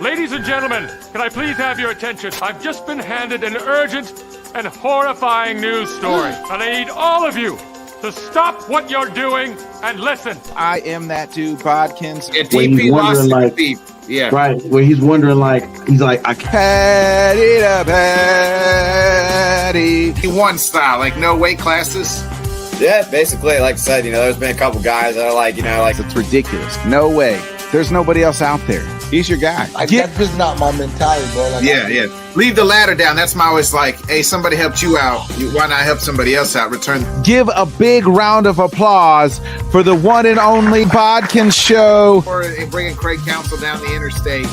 Ladies and gentlemen, can I please have your attention? I've just been handed an urgent and horrifying news story, and I need all of you to stop what you're doing and listen. I am that dude, Bodkins. Yeah, DP lost like, deep. Yeah. Right, where he's wondering, he's like, I Patty to patty. One style, like no weight classes. Yeah, basically, like I said, there's been a couple guys that are like, It's ridiculous. No way. There's nobody else out there. He's your guy. That's just not my mentality, bro. Yeah. Leave the ladder down. That's my always like, hey, somebody helped you out. Why not help somebody else out? Return. Give a big round of applause for the one and only Bodkins Show. Or bringing Craig Council down the interstate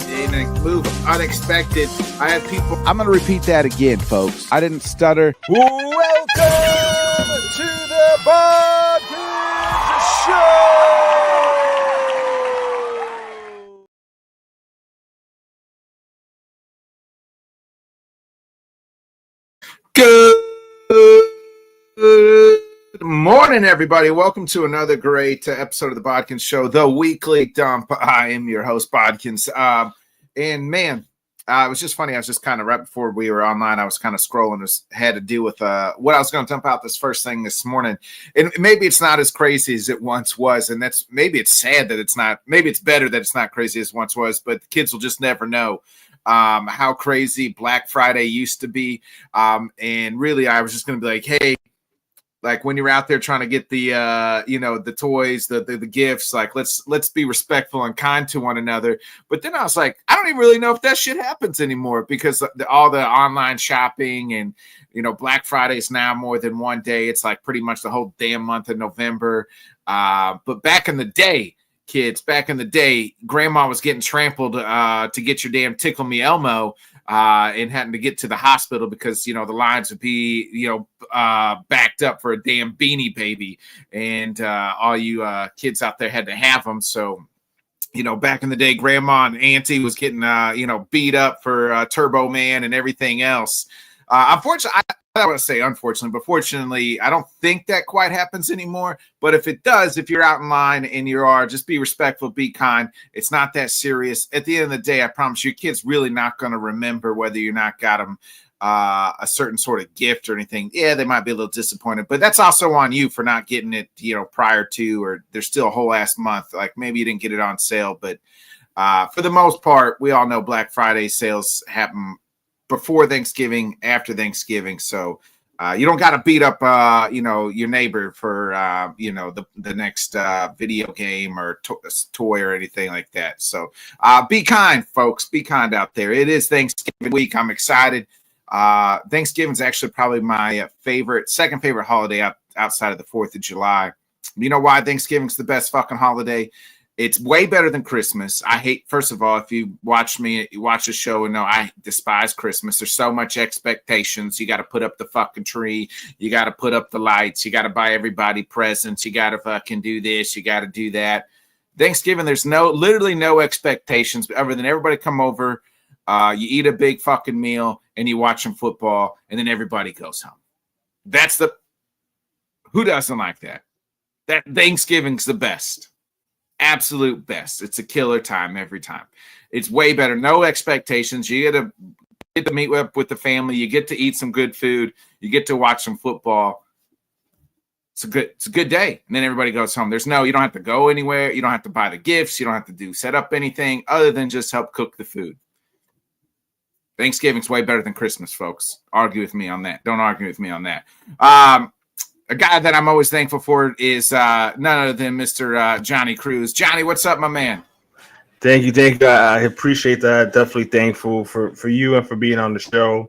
in a move unexpected. I had people. I'm going to repeat that again, folks. I didn't stutter. Welcome to the Bodkins Show. Good morning, everybody. Welcome to another great episode of the Bodkins Show, the weekly dump. I am your host, Bodkins. And man, it was just funny. I was just kind of right before we were online, I was kind of scrolling, had to do with what I was going to dump out this first thing this morning. And maybe it's not as crazy as it once was. And maybe it's sad that it's not. Maybe it's better that it's not crazy as it once was, but the kids will just never know how crazy Black Friday used to be. And really, I was just going to be like, hey, like when you're out there trying to get the, the toys, the gifts, like let's be respectful and kind to one another. But then I was like, I don't even really know if that shit happens anymore because all the online shopping and, Black Friday is now more than one day. It's like pretty much the whole damn month of November. But back in the day, kids, grandma was getting trampled to get your damn Tickle Me Elmo and having to get to the hospital because, the lines would be, backed up for a damn Beanie Baby. And all you kids out there had to have them. So, back in the day, grandma and auntie was getting, beat up for Turbo Man and everything else. Unfortunately, I want to say unfortunately, but fortunately, I don't think that quite happens anymore. But if it does, if you're out in line and just be respectful, be kind. It's not that serious. At the end of the day, I promise you, your kid's really not going to remember whether you not got them a certain sort of gift or anything. Yeah, they might be a little disappointed, but that's also on you for not getting it, prior to, or there's still a whole ass month. Like maybe you didn't get it on sale, but for the most part, we all know Black Friday sales happen before Thanksgiving, after Thanksgiving. So you don't got to beat up, your neighbor for, the next video game or toy or anything like that. So be kind, folks. Be kind out there. It is Thanksgiving week. I'm excited. Thanksgiving is actually probably my second favorite holiday outside of the 4th of July. You know why Thanksgiving's the best fucking holiday? It's way better than Christmas. First of all, if you watch the show and know I despise Christmas. There's so much expectations. You got to put up the fucking tree. You got to put up the lights. You got to buy everybody presents. You got to fucking do this. You got to do that. Thanksgiving, there's literally no expectations other than everybody come over. You eat a big fucking meal and you watch some football and then everybody goes home. Who doesn't like that? That Thanksgiving's the best. Absolute best. It's a killer time every time. It's way better. No expectations. You get to meet with the family. You get to eat some good food. You get to watch some football. It's a good day. And then everybody goes home. You don't have to go anywhere. You don't have to buy the gifts. You don't have to set up anything other than just help cook the food. Thanksgiving's way better than Christmas, folks. Argue with me on that. Don't argue with me on that. A guy that I'm always thankful for is none other than Mr. Johnny Cruz. Johnny, what's up, my man? Thank you. I appreciate that. Definitely thankful for you and for being on the show.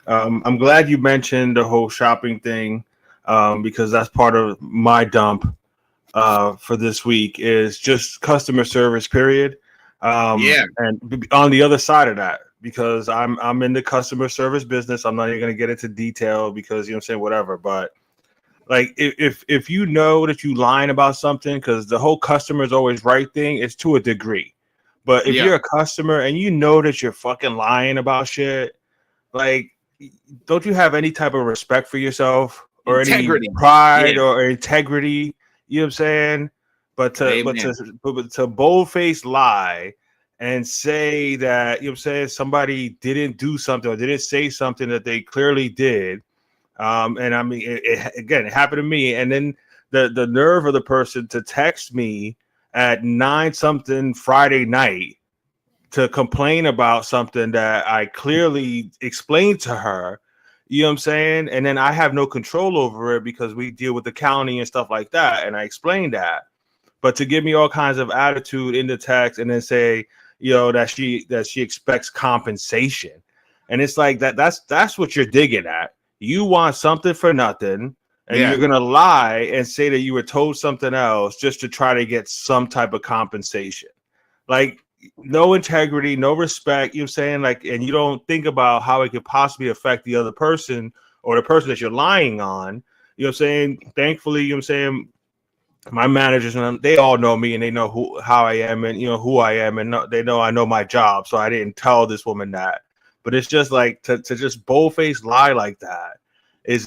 I'm glad you mentioned the whole shopping thing because that's part of my dump for this week is just customer service, period. And on the other side of that, because I'm in the customer service business, I'm not even going to get into detail because, whatever, but like if you know that you lying about something, because the whole customer is always right thing, it's to a degree. But if you're a customer and you know that you're fucking lying about shit, like, don't you have any type of respect for yourself or integrity, any pride or integrity? You know what I'm saying? But to bold-faced lie and say that, you know what I'm saying, somebody didn't do something or didn't say something that they clearly did. And I mean, it happened to me. And then the nerve of the person to text me at 9 something Friday night to complain about something that I clearly explained to her, you know what I'm saying? And then I have no control over it because we deal with the county and stuff like that. And I explained that. But to give me all kinds of attitude in the text and then say, you know, that she expects compensation. And it's like that's what you're digging at. You want something for nothing, and you're gonna lie and say that you were told something else just to try to get some type of compensation. Like, no integrity, no respect, you know what I'm saying? Like, and you don't think about how it could possibly affect the other person or the person that you're lying on. You know what I'm saying? Thankfully, you know what I'm saying, my managers and they all know me and they know how I am and, you know, who I am, and they know I know my job. So I didn't tell this woman that. But it's just like to just bold-faced lie like that is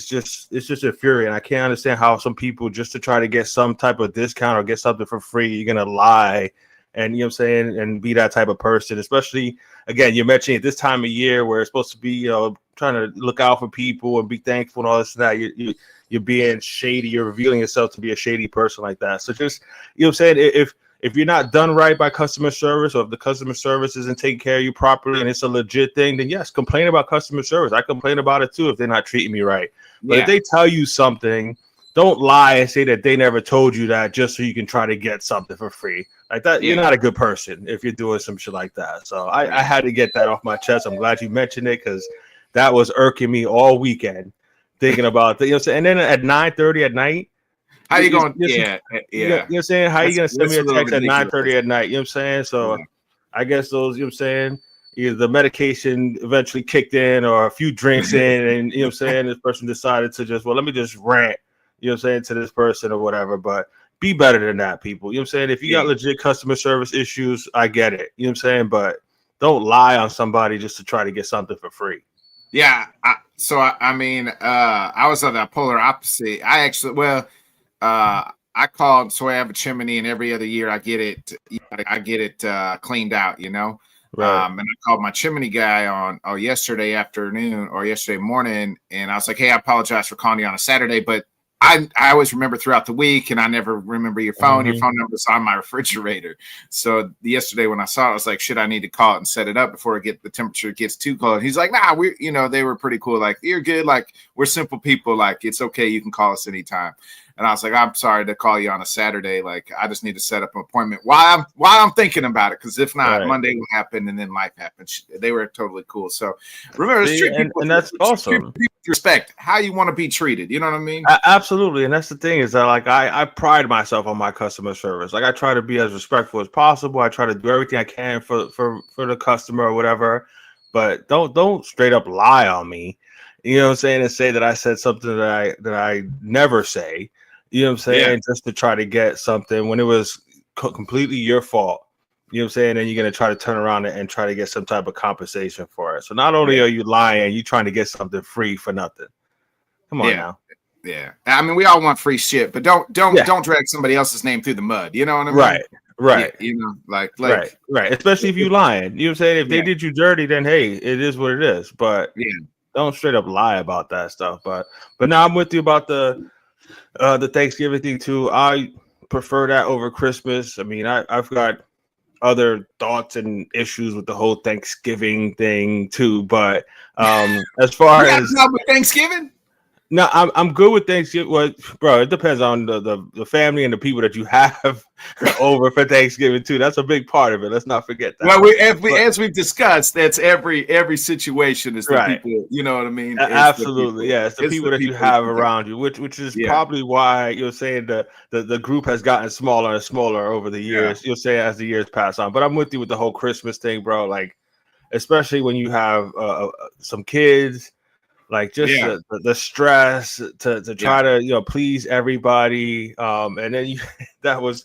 just infuriating. I can't understand how some people, just to try to get some type of discount or get something for free, you're gonna lie and, you know what I'm saying, and be that type of person. Especially, again, you're mentioning at this time of year where it's supposed to be, you know, trying to look out for people and be thankful and all this and that. You're being shady. You're revealing yourself to be a shady person like that. So just, you know what I'm saying, if you're not done right by customer service, or if the customer service isn't taking care of you properly and it's a legit thing, then yes, complain about customer service. I complain about it too if they're not treating me right. But if they tell you something, don't lie and say that they never told you that just so you can try to get something for free. Like that, you're not a good person if you're doing some shit like that. So I had to get that off my chest. I'm glad you mentioned it because that was irking me all weekend thinking about that. You know what I'm saying? And then at 9:30 at night, How you going? You know what I'm saying? How you going to send me a text at 9:30 at night? You know what I'm saying? So I guess those, you know what I'm saying, either the medication eventually kicked in or a few drinks in, and, you know what I'm saying, this person decided to just, well, let me just rant, you know what I'm saying, to this person or whatever. But be better than that, people. You know what I'm saying? If you got legit customer service issues, I get it. You know what I'm saying? But don't lie on somebody just to try to get something for free. Yeah. I mean, I was on the polar opposite. I called, so I have a chimney, and every other year I get it cleaned out, you know. Right. And I called my chimney guy on yesterday afternoon or yesterday morning, and I was like, "Hey, I apologize for calling you on a Saturday, but I always remember throughout the week, and I never remember your phone. Mm-hmm. Your phone number's on my refrigerator." So yesterday when I saw it, I was like, "Should I need to call it and set it up before the temperature gets too cold?" He's like, "Nah, they were pretty cool. Like, you're good. Like, we're simple people. Like, it's okay. You can call us anytime." And I was like, "I'm sorry to call you on a Saturday. Like, I just need to set up an appointment while I'm thinking about it. Because if not, Monday will happen, and then life happens." They were totally cool. So remember, and that's awesome. Respect how you want to be treated. You know what I mean? Absolutely. And that's the thing is that, like, I pride myself on my customer service. Like, I try to be as respectful as possible. I try to do everything I can for the customer or whatever. But don't straight up lie on me. You know what I'm saying? And say that I said something that I never say. You know what I'm saying? Just to try to get something when it was completely your fault. You know what I'm saying? And you're going to try to turn around and try to get some type of compensation for it. So not only are you lying, you're trying to get something free for nothing. Come on now. Yeah. I mean, we all want free shit, but don't drag somebody else's name through the mud. You know what I mean? Right. Yeah, you know, like right. Especially if you lying. You know what I'm saying? If they did you dirty, then hey, it is what it is. But don't straight up lie about that stuff. But now I'm with you about the Thanksgiving thing too. I prefer that over Christmas. I mean, I've got other thoughts and issues with the whole Thanksgiving thing too, but as far as Thanksgiving, no, I'm good with Thanksgiving. Well, bro, it depends on the family and the people that you have over for Thanksgiving too. That's a big part of it. Let's not forget that. Well, as we've discussed, that's every situation is the people. You know what I mean? Absolutely, it's the people that you have around you, which is probably why you're saying the group has gotten smaller and smaller over the years. You'll say as the years pass on. But I'm with you with the whole Christmas thing, bro. Like, especially when you have some kids. Like just the stress to try to please everybody, and then that was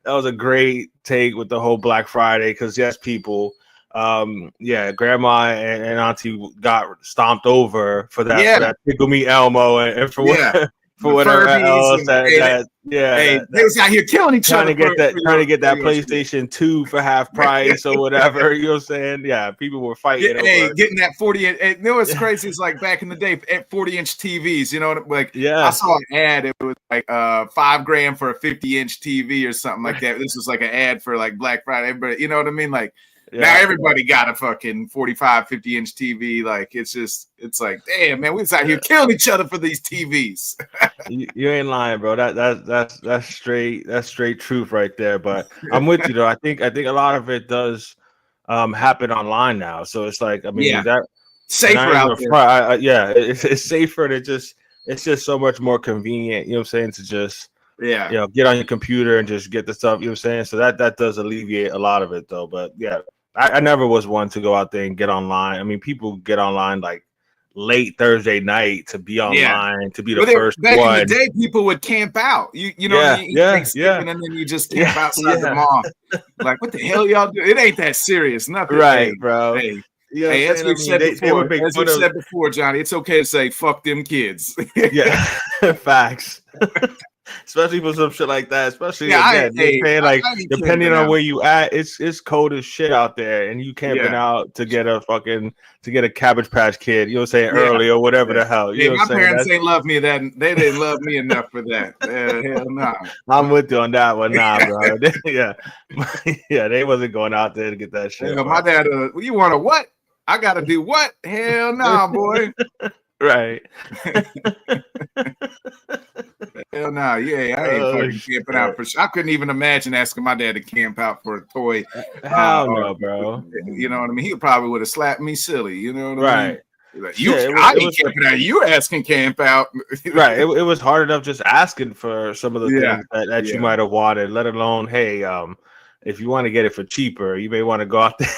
a great take with the whole Black Friday because people, Grandma and Auntie got stomped over for that Tickle Me Elmo and for for whatever Furbies else and, that they was out here killing each trying other. to get that PlayStation 2 for half price or whatever. You know what I'm saying? Yeah, people were fighting over. Getting that 40. You know what's crazy is like back in the day at 40-inch TVs. You know, like Yeah. I saw an ad. It was like $5,000 for a 50-inch TV or something like that. This was like an ad for like Black Friday. Everybody, you know what I mean? Like now everybody got a fucking 45, 50-inch TV. Like it's like, damn, man, we was out here killing each other for these TVs. You ain't lying, bro. That's straight truth right there. But I'm with you though. I think a lot of it does happen online now. So it's like, I mean, that safer out there. It's safer, and it's just so much more convenient. You know what I'm saying? To just get on your computer and just get the stuff. You know what I'm saying? So that does alleviate a lot of it though. But yeah, I never was one to go out there and get online. I mean, people get online like late Thursday night to be online, to be the first back one. in the day, people would camp out. You know, and then you just camp outside the mall. Like, what the hell y'all do? It ain't that serious, nothing, right, bro. Hey, you know as we've said before, Johnny, it's okay to say "fuck them kids." Yeah, facts. Especially for some shit like that. Especially depending on where you at, it's cold as shit out there, and you camping out to get a Cabbage Patch Kid. You know what I'm saying? Early or whatever the hell. You know my parents ain't love me that they didn't love me enough for that. Hell no. I'm with you on that one, bro. They wasn't going out there to get that shit. My dad, you want to what? I gotta do what? Hell no, boy. Right. Hell no, I ain't fucking camping out for sure. I couldn't even imagine asking my dad to camp out for a toy. Hell no, bro. You know what I mean? He probably would have slapped me silly. You know what I mean? Like, I ain't camping out. You asking camp out. Right. It was hard enough just asking for some of the things that you might have wanted, let alone, hey, if you want to get it for cheaper, you may want to go out there.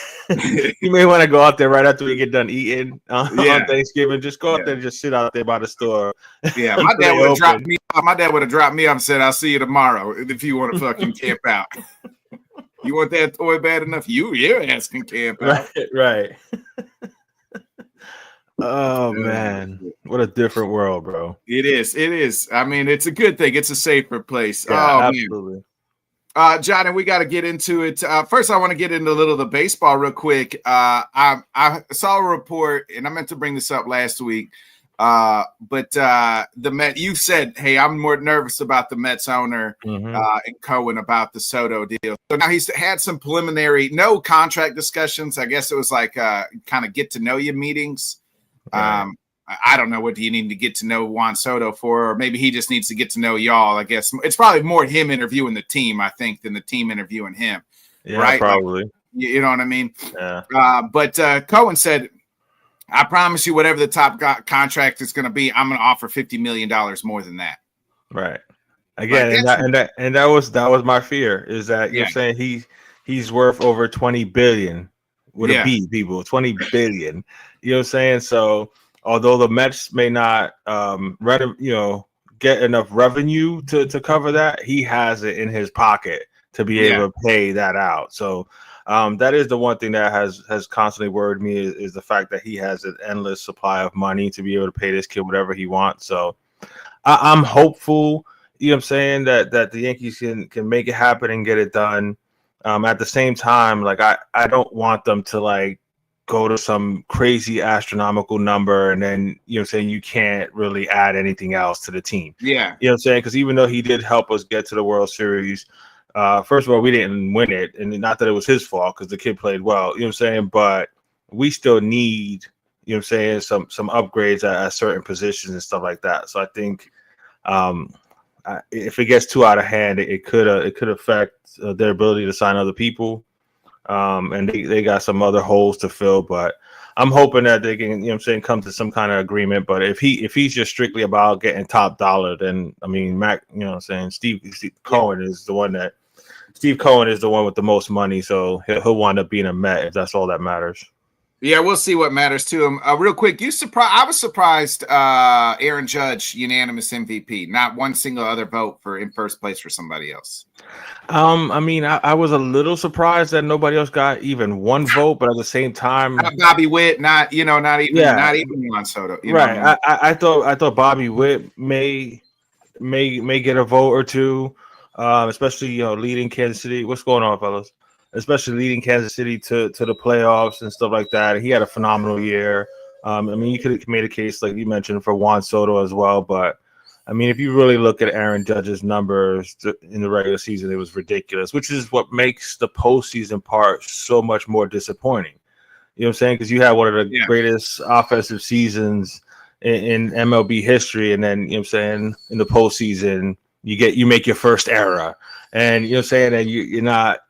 You may want to go out there right after we get done eating on Thanksgiving. Just go out there and just sit out there by the store. Yeah, my dad would have dropped me. My dad would have dropped me off and said, "I'll see you tomorrow if you want to fucking camp out." You want that toy bad enough? You're asking camp out. Right. Oh man, what a different world, bro. It is. I mean, it's a good thing. It's a safer place. Yeah, absolutely. Man. Johnny, we got to get into it. First, I want to get into a little of the baseball real quick. I saw a report, and I meant to bring this up last week. But the Met, you said, hey, I'm more nervous about the Mets owner and Cohen about the Soto deal. So now he's had some preliminary, no contract discussions. I guess it was like kind of get to know you meetings. Right. I don't know what do you need to get to know Juan Soto for, or maybe he just needs to get to know y'all. I guess it's probably more him interviewing the team, I think, than the team interviewing him. Yeah, right? Probably. Like, you know what I mean? Yeah. But Cohen said, I promise you, whatever the top contract is going to be, I'm going to offer $50 million more than that. Right. Again, and that was my fear, is that you're saying he's worth over 20 billion with a B, people, 20 billion. You know what I'm saying? So although the Mets may not get enough revenue to cover that, he has it in his pocket to be able to pay that out. So that is the one thing that has constantly worried me is the fact that he has an endless supply of money to be able to pay this kid whatever he wants. So I'm hopeful, you know what I'm saying, that the Yankees can make it happen and get it done. At the same time, like I don't want them to like go to some crazy astronomical number and then, you know what I'm saying, you can't really add anything else to the team. Yeah. You know what I'm saying? Because even though he did help us get to the World Series, first of all, we didn't win it. And not that it was his fault because the kid played well, you know what I'm saying? But we still need, you know what I'm saying, some upgrades at certain positions and stuff like that. So I think if it gets too out of hand, it could affect their ability to sign other people. And they got some other holes to fill, but I'm hoping that they can, you know what I'm saying, come to some kind of agreement. But if he's just strictly about getting top dollar, then I mean, Mac, you know what I'm saying, Steve Cohen is the one with the most money, so he'll wind up being a Met if that's all that matters. Yeah, we'll see what matters to him. Real quick, I was surprised. Aaron Judge, unanimous MVP, not one single other vote in first place for somebody else. I mean, I was a little surprised that nobody else got even one vote, but at the same time, not Bobby Witt, not even Juan Soto. Right. I thought Bobby Witt may may get a vote or two, especially leading Kansas City. What's going on, fellas? Especially leading Kansas City to the playoffs and stuff like that. He had a phenomenal year. I mean, you could have made a case, like you mentioned, for Juan Soto as well. But, I mean, if you really look at Aaron Judge's numbers in the regular season, it was ridiculous, which is what makes the postseason part so much more disappointing. You know what I'm saying? Because you had one of the greatest offensive seasons in MLB history. And then, you know what I'm saying, in the postseason, you make your first error. And, you know what I'm saying, and you're not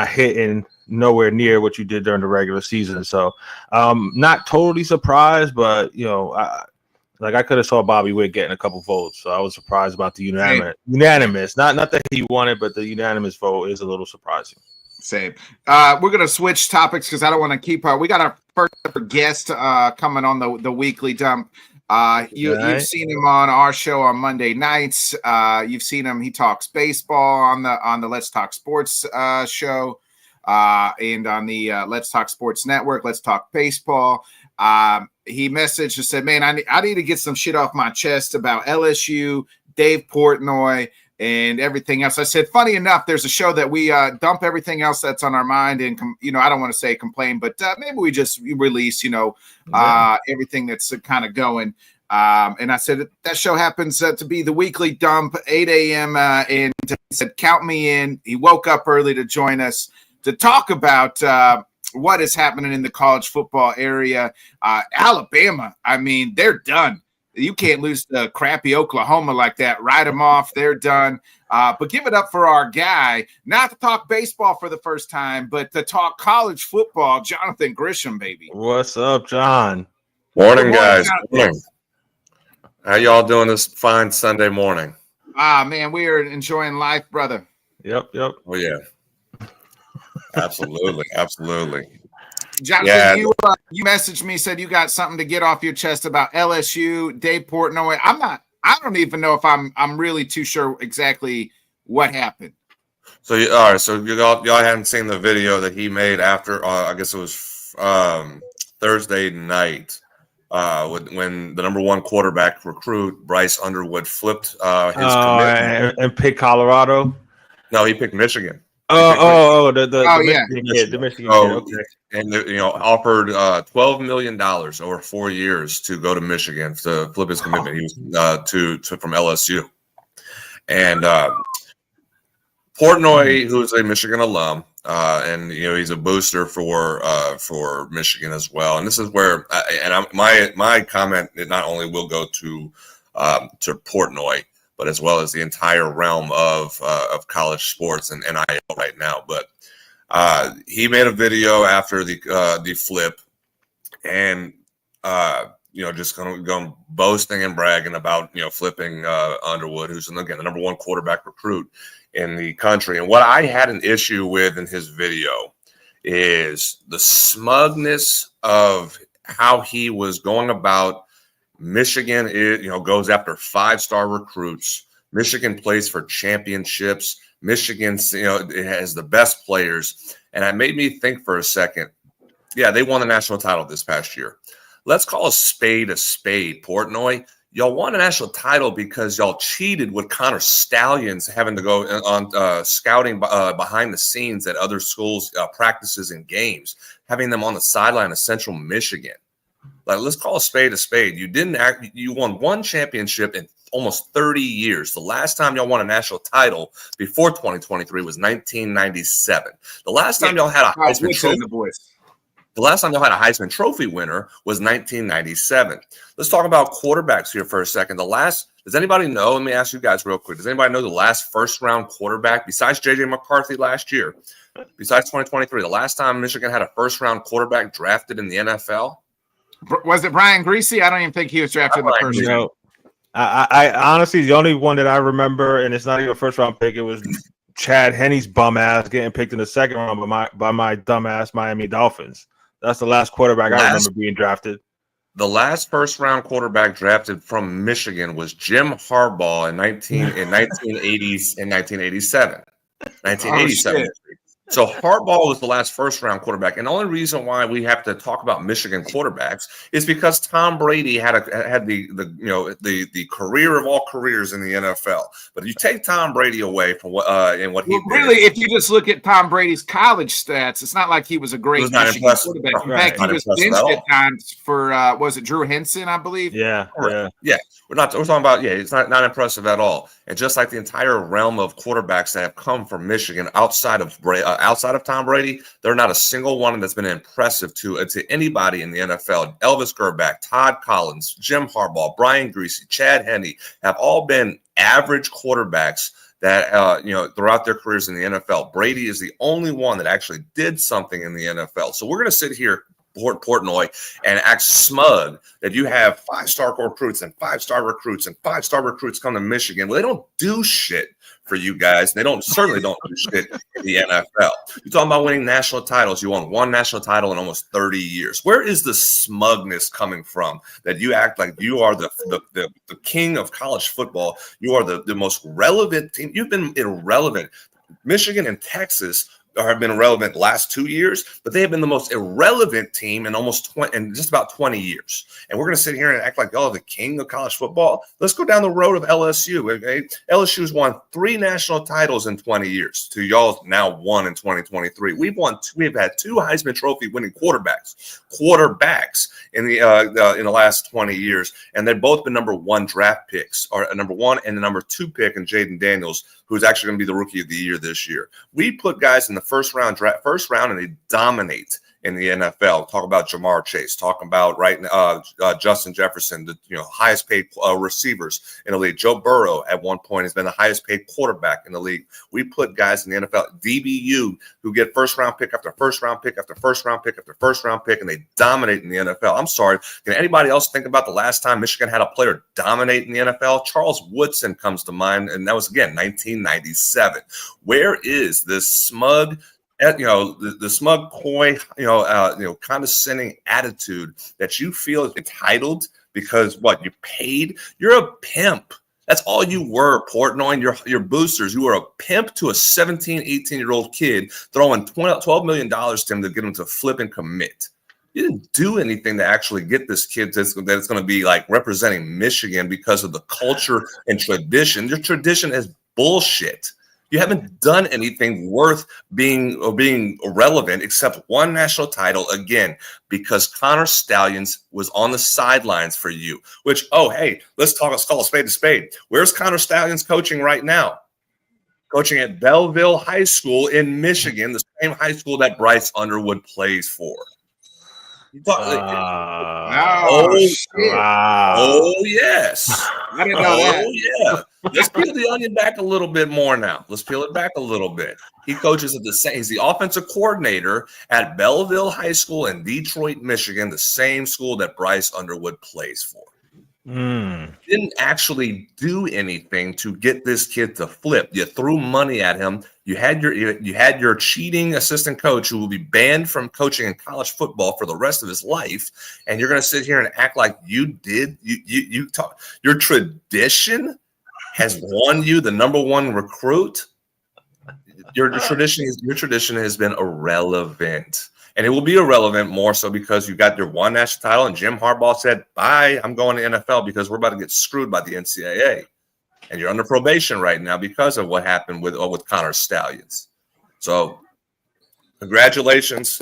hitting nowhere near what you did during the regular season. So not totally surprised, but I could have saw Bobby Witt getting a couple votes. So I was surprised about the unanimous. Not that he won it, but the unanimous vote is a little surprising. Same. We're gonna switch topics because I don't want to keep we got our first guest coming on the weekly dump. You've seen him on our show on Monday nights. You've seen him. He talks baseball on the Let's Talk Sports show, and on the Let's Talk Sports Network. Let's Talk Baseball. He messaged and said, "Man, I need to get some shit off my chest about LSU, Dave Portnoy, and everything else." I said, funny enough, there's a show that we dump everything else that's on our mind and, I don't want to say complain, but maybe we just release, everything that's kind of going. And I said, that show happens to be the weekly dump, 8 a.m. And he said, count me in. He woke up early to join us to talk about what is happening in the college football area. Alabama, I mean, they're done. You can't lose to crappy Oklahoma like that. Write them off. They're done. But give it up for our guy, not to talk baseball for the first time, but to talk college football, Jonathan Grisham, baby. What's up, John? Morning, guys. Morning. How y'all doing this fine Sunday morning? Man, we are enjoying life, brother. Yep. Oh, yeah. Absolutely. Jonathan, you messaged me, said you got something to get off your chest about LSU, Dave Portnoy. I don't even know if I'm really too sure exactly what happened. So, all right. So y'all hadn't seen the video that he made after, I guess it was Thursday night, when the number one quarterback recruit, Bryce Underwood, flipped his commitment. And picked Colorado? No, he picked Michigan. The Michigan kid. Okay. And offered $12 million over 4 years to go to Michigan to flip his commitment. He was from LSU, and Portnoy, who's a Michigan alum, and he's a booster for Michigan as well. And this is where my comment not only will go to Portnoy, but as well as the entire realm of college sports and NIL right now. But he made a video after the flip, and just going boasting and bragging about flipping Underwood, who's again the number one quarterback recruit in the country. And what I had an issue with in his video is the smugness of how he was going about. Michigan goes after 5-star recruits. Michigan plays for championships. Michigan, it has the best players. And it made me think for a second. Yeah, they won the national title this past year. Let's call a spade, Portnoy. Y'all won a national title because y'all cheated with Connor Stallions having to go on scouting behind the scenes at other schools' practices and games, having them on the sideline of Central Michigan. Like, let's call a spade. You won one championship in almost 30 years. The last time y'all won a national title before 2023 was 1997. The last time y'all had a Heisman Trophy. The last time y'all had a Heisman Trophy winner was 1997. Let's talk about quarterbacks here for a second. Does anybody know? Let me ask you guys real quick. Does anybody know the last first-round quarterback besides J.J. McCarthy last year? Besides 2023, the last time Michigan had a first-round quarterback drafted in the NFL? Was it Brian Greasy? I don't even think he was drafted in the first round. I honestly, the only one that I remember, and it's not even a first-round pick, it was Chad Henne's bum ass getting picked in the second round by my dumbass Miami Dolphins. That's the last quarterback I remember being drafted. The last first-round quarterback drafted from Michigan was Jim Harbaugh in 1987. 1987. So Harbaugh was the last first-round quarterback, and the only reason why we have to talk about Michigan quarterbacks is because Tom Brady had the career of all careers in the NFL. But if you take Tom Brady away from what he really, did, if you just look at Tom Brady's college stats, it's not like he was a great Michigan quarterback. In fact, he was benched at times for was it Drew Henson, I believe? Yeah. We're talking about it's not impressive at all. And just like the entire realm of quarterbacks that have come from Michigan outside of Tom Brady, they're not a single one that's been impressive to anybody in the NFL. Elvis Grbac, Todd Collins, Jim Harbaugh, Brian Griese, Chad Henne have all been average quarterbacks that throughout their careers in the NFL. Brady is the only one that actually did something in the NFL. So we're going to sit here, Portnoy, and act smug that you have 5-star recruits and 5-star recruits and 5-star recruits come to Michigan. Well, they don't do shit for you guys. They certainly don't do shit in the NFL. You're talking about winning national titles. You won one national title in almost 30 years. Where is the smugness coming from that you act like you are the king of college football? You are the most relevant team. You've been irrelevant. Michigan and Texas have been relevant the last 2 years, but they have been the most irrelevant team in just about 20 years. And we're going to sit here and act like the king of college football. Let's go down the road of LSU. Okay? LSU's won 3 national titles in 20 years. To y'all now 1 in 2023. We've had 2 Heisman Trophy winning quarterbacks in the last 20 years, and they've both been number 1 draft picks, or number 1 and the number 2 pick in Jaden Daniels, who's actually going to be the rookie of the year this year. We put guys in the first round, and they dominate in the NFL. Talk about Jamar Chase. Talk about Justin Jefferson, the highest paid receivers in the league. Joe Burrow at one point has been the highest paid quarterback in the league. We put guys in the NFL, DBU, who get first round pick after first round pick after first round pick after first round pick, and they dominate in the NFL. I'm sorry. Can anybody else think about the last time Michigan had a player dominate in the NFL? Charles Woodson comes to mind, and that was again 1997. Where is this smug? The smug, coy, condescending attitude that you feel entitled because you paid? You're a pimp. That's all you were, Portnoy, and your boosters. You were a pimp to a 17, 18-year-old kid, throwing $12 million to him to get him to flip and commit. You didn't do anything to actually get this kid that's going to be representing Michigan because of the culture and tradition. Your tradition is bullshit. You haven't done anything worth being relevant except 1 national title, again, because Connor Stallions was on the sidelines for you, which, let's call a spade a spade. Where's Connor Stallions coaching right now? Coaching at Belleville High School in Michigan, the same high school that Bryce Underwood plays for. Wow. Yes. I didn't know that. Yeah. Let's peel the onion back a little bit more now. Let's peel it back a little bit. He coaches at he's the offensive coordinator at Belleville High School in Detroit, Michigan, the same school that Bryce Underwood plays for. Didn't actually do anything to get this kid to flip. You threw money at him. You had your cheating assistant coach who will be banned from coaching in college football for the rest of his life, and you're going to sit here and act like you did. You talk. Your tradition has won you the number 1 recruit. Your tradition has been irrelevant. And it will be irrelevant more so because you got your 1 national title, and Jim Harbaugh said, bye, I'm going to NFL because we're about to get screwed by the NCAA. And you're under probation right now because of what happened with Connor Stallions. So congratulations,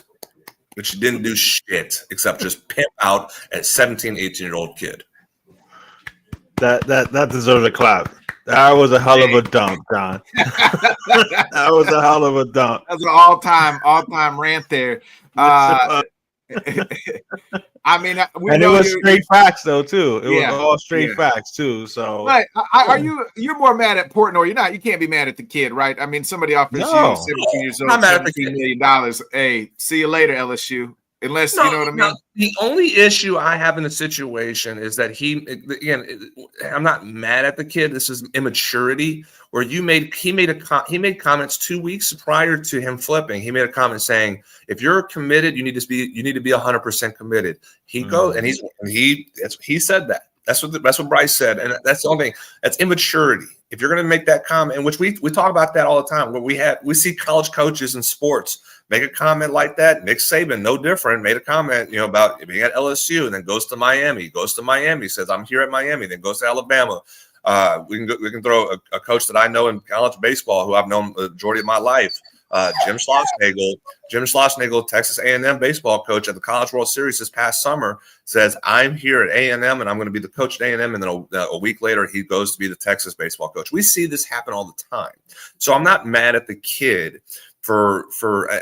but you didn't do shit except just pimp out a 17, 18-year-old kid. That deserves a clap. That was a hell of a dunk, Don. That was a hell of a dunk. That's an all-time rant there. I mean, and it was straight facts though too. It was all straight facts too. So, but you're more mad at Portnoy? You're not. You can't be mad at the kid, right? I mean, somebody offers you 17 years old, $17 million. Hey, see you later, LSU. Unless you know what I mean. The only issue I have in the situation is that I'm not mad at the kid. This is immaturity. Where he made comments 2 weeks prior to him flipping. He made a comment saying, "If you're committed, you need to be 100% committed." He goes and he said that. That's what Bryce said, and that's the only thing. That's immaturity. If you're going to make that comment, which we talk about that all the time, where we see college coaches in sports make a comment like that. Nick Saban, no different, made a comment, about being at LSU and then goes to Miami. Says I'm here at Miami, then goes to Alabama. We can throw a coach that I know in college baseball, who I've known the majority of my life. Jim Schlossnagle, Texas A&M baseball coach at the College World Series this past summer, says, I'm here at A&M and I'm going to be the coach at A&M. And then a week later, he goes to be the Texas baseball coach. We see this happen all the time. So I'm not mad at the kid for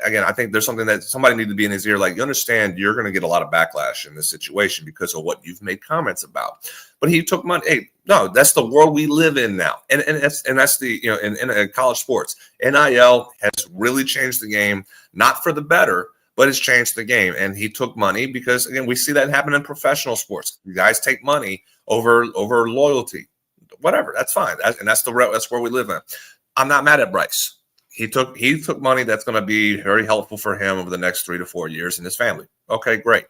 again, I think there's something that somebody needs to be in his ear. Like, you understand you're going to get a lot of backlash in this situation because of what you've made comments about. But he took money. Hey, no, that's the world we live in now. And that's the, in college sports, NIL has really changed the game, not for the better, but it's changed the game. And he took money because, again, we see that happen in professional sports. You guys take money over loyalty, whatever. That's fine. That's where we live in. I'm not mad at Bryce. He took money that's going to be very helpful for him over the next 3 to 4 years and his family. Okay, great.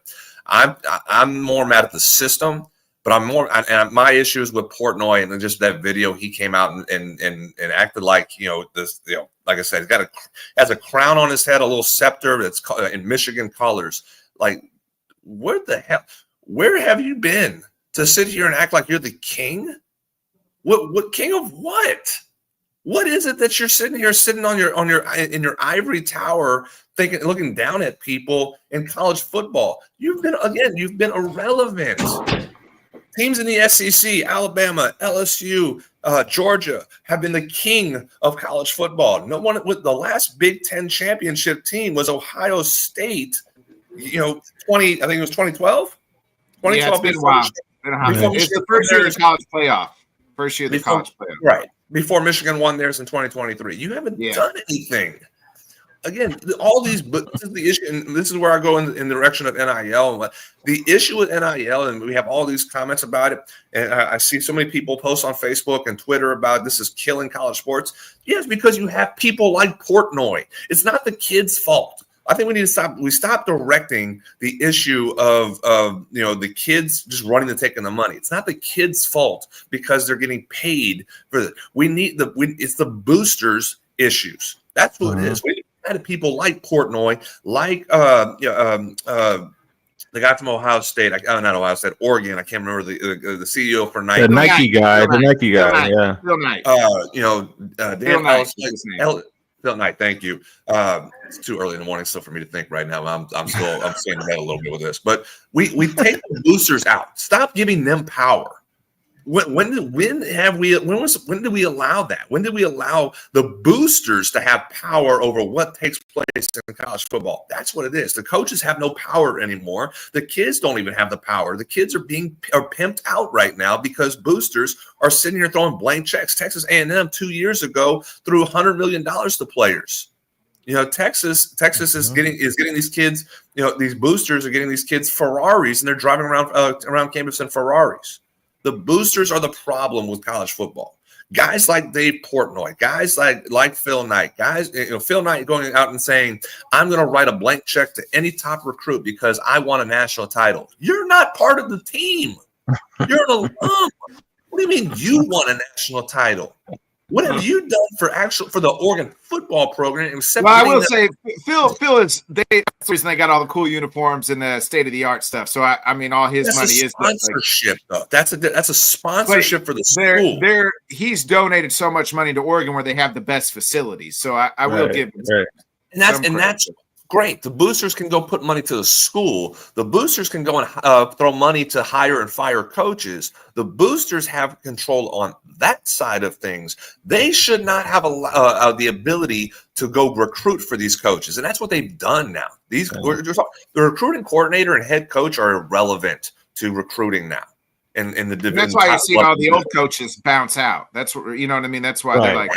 I'm more mad at the system, but and my issues with Portnoy and just that video. He came out and acted like this. Like I said, has a crown on his head, a little scepter that's in Michigan colors. Like, where have you been to sit here and act like you're the king? What king of what? What is it that you're sitting on your ivory tower, looking down at people in college football? You've been irrelevant. Teams in the SEC, Alabama, LSU, Georgia, have been the king of college football. No one with the last Big Ten championship team was Ohio State. I think it was 2012. 2012. Yeah, it's been a while. It's the first year of the college playoff. Right. Before Michigan won theirs in 2023. You haven't done anything. Again, all these, but this is the issue, and this is where I go in the direction of NIL. The issue with NIL, and we have all these comments about it, and I see so many people post on Facebook and Twitter about this is killing college sports. Yes, because you have people like Portnoy. It's not the kid's fault. I think we need to stop. We stop directing the issue of the kids just running and taking the money. It's not the kids' fault because they're getting paid for it. It's the boosters' issues. That's what it is. We had people like Portnoy, like the guy from Ohio State. Not Ohio State, Oregon. I can't remember the CEO for Nike. The Nike guy. Yeah. Phil Knight. Phil Knight, thank you. It's too early in the morning still for me to think right now. I'm staying in bed a little bit with this. But we take the boosters out. Stop giving them power. When did we allow that? When did we allow the boosters to have power over what takes place in college football? That's what it is. The coaches have no power anymore. The kids don't even have the power. The kids are pimped out right now because boosters are sitting here throwing blank checks. Texas A&M 2 years ago threw $100 million to players. Texas is getting these kids. These boosters are getting these kids Ferraris, and they're driving around campus in Ferraris. The boosters are the problem with college football. Guys like Dave Portnoy, guys like Phil Knight, Phil Knight going out and saying, I'm going to write a blank check to any top recruit because I want a national title. You're not part of the team. You're an alum. What do you mean you want a national title? What have you done for the Oregon football program? I will say, Phil is that's the reason they got all the cool uniforms and the state of the art stuff. So I mean, all his money is sponsorship, though. That's a sponsorship for the school. He's donated so much money to Oregon where they have the best facilities. So I will give him and that's great. The boosters can go put money to the school. The boosters can go and throw money to hire and fire coaches. The boosters have control on that side of things. They should not have the ability to go recruit for these coaches, and that's what they've done now. The recruiting coordinator and head coach are irrelevant to recruiting now. In the division, that's why you see all the old coaches bounce out. That's what you know what I mean. That's why they're like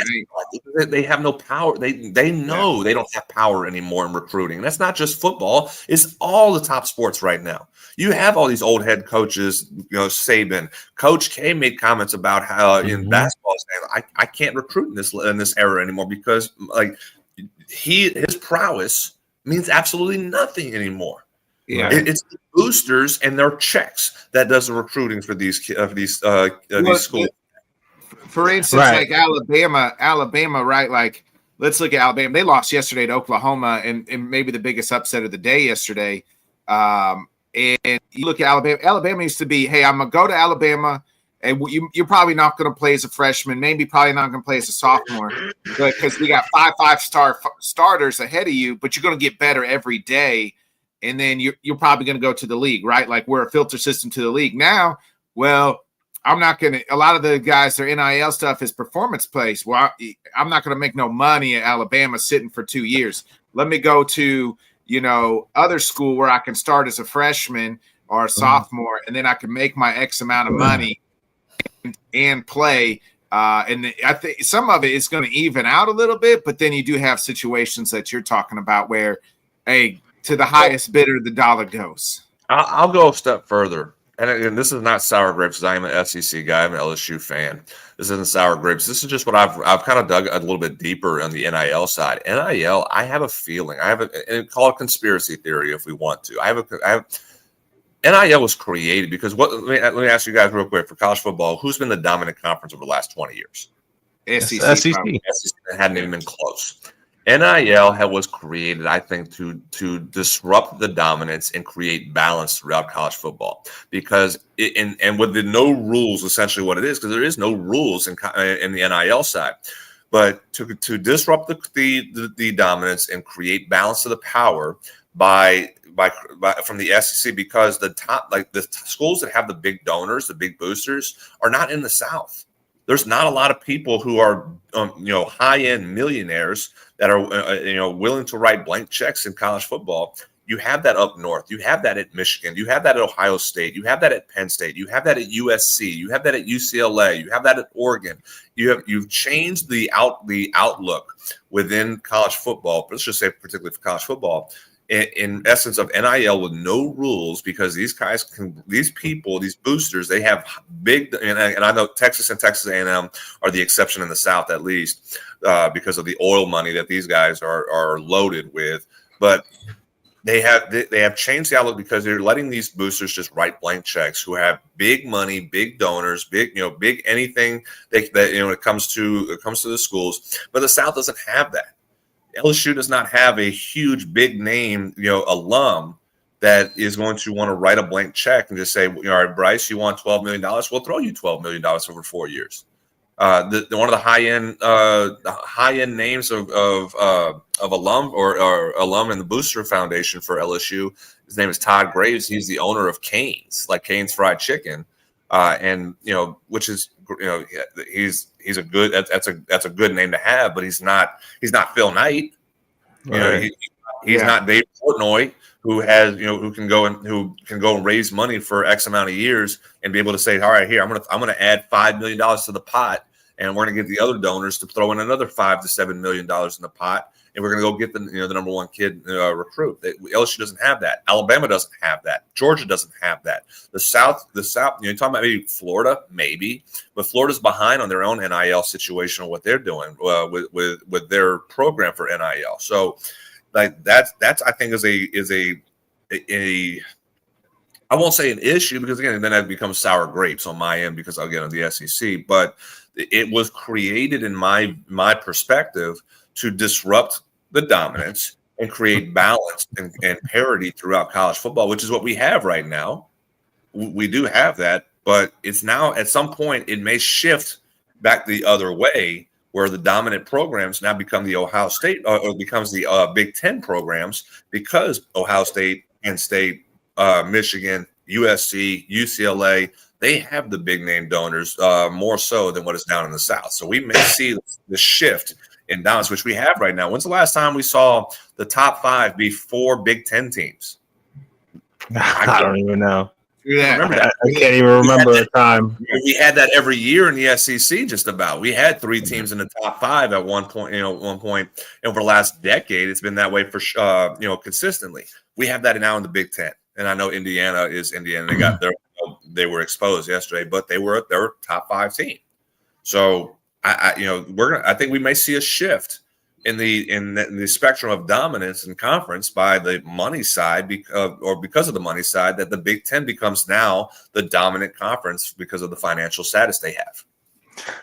they have no power. They know they don't have power anymore in recruiting. And that's not just football; it's all the top sports right now. You have all these old head coaches. Saban, Coach K made comments about how in basketball, saying, I can't recruit in this era anymore because his prowess means absolutely nothing anymore. Yeah. It's the boosters and their checks that does the recruiting for these schools. For instance, Right. like Alabama, right? Like, let's look at Alabama. They lost yesterday to Oklahoma, and maybe the biggest upset of the day yesterday. And you look at Alabama. Alabama used to be, hey, I'm gonna go to Alabama, and you're probably not going to play as a freshman, maybe probably not going to play as a sophomore, but because we got five-star starters ahead of you, but you're going to get better every day, and then you're probably going to go to the league, right? Like we're a filter system to the league now. Well, I'm not going to. A lot of the guys, their NIL stuff is performance plays. Well, I'm not going to make no money at Alabama sitting for 2 years. Let me go to other school where I can start as a freshman or a sophomore, and then I can make my X amount of money and play. And I think some of it is going to even out a little bit, but then you do have situations that you're talking about where, hey, to the highest bidder, the dollar goes. I'll go a step further. And again, this is not sour grapes because I am an SEC guy. I'm an LSU fan. This isn't sour grapes. This is just what I've kind of dug a little bit deeper on the NIL side. NIL, I have a feeling. And call it conspiracy theory if we want to. I have NIL was created because let me ask you guys real quick for college football, who's been the dominant conference over the last 20 years? SEC. SEC hadn't even been close. NIL was created, I think, to disrupt the dominance and create balance throughout college football. Because and with the no rules, essentially what it is, because there is no rules in the NIL side, but to disrupt the dominance and create balance of the power by from the SEC, because the schools that have the big donors, the big boosters, are not in the South. There's not a lot of people who are high-end millionaires that are willing to write blank checks in college football. You have that up north. You have that at Michigan. You have that at Ohio State. You have that at Penn State. You have that at USC. You have that at UCLA. You have that at Oregon. You've changed the outlook within college football. Let's just say particularly for college football, in essence of NIL with no rules, because these boosters, they have big, and I know Texas and Texas A&M are the exception in the South, at least because of the oil money that these guys are loaded with, but they have changed the outlook because they're letting these boosters just write blank checks who have big money, big donors, big anything that it comes to the schools, but the South doesn't have that. LSU does not have a huge, big name, alum that is going to want to write a blank check and just say, all right, Bryce, you want $12 million? We'll throw you $12 million over 4 years. One of the high end names of alum or alum in the Booster Foundation for LSU, his name is Todd Graves. He's the owner of Cane's, like Cane's Fried Chicken, and which is he's a good that's a good name to have, but he's not Phil Knight. Right. He's not Dave Portnoy, who can go and raise money for X amount of years and be able to say, all right, here I'm gonna add $5 million to the pot, and we're gonna get the other donors to throw in another $5 to $7 million in the pot, and we're gonna go get the number one kid recruit. LSU doesn't have that. Alabama doesn't have that. Georgia doesn't have that. The South. You're talking about maybe Florida, maybe, but Florida's behind on their own NIL situation on what they're doing with their program for NIL. So, like that's I think is a I won't say an issue, because again then that becomes sour grapes on my end, because again of the SEC, but it was created in my perspective to disrupt the dominance and create balance and parity throughout college football, which is what we have right now. We do have that, but it's now at some point it may shift back the other way, where the dominant programs now become the Ohio State or becomes the Big Ten programs, because Ohio State, Penn State, Michigan, USC, UCLA, they have the big name donors more so than what is down in the South. So we may see the shift in dominance, which we have right now. When's the last time we saw the top 5 be 4 Big Ten teams? I don't even know. Yeah. Remember that? I can't even remember a time. We had that every year in the SEC. Just about. We had 3 teams in the top 5 at one point. Over the last decade, it's been that way for consistently. We have that now in the Big Ten, and I know Indiana is Indiana. They got they were exposed yesterday, but they were top 5 team. So I think we may see a shift in the spectrum of dominance in conference by the money side, because of the money side, that the Big Ten becomes now the dominant conference because of the financial status they have.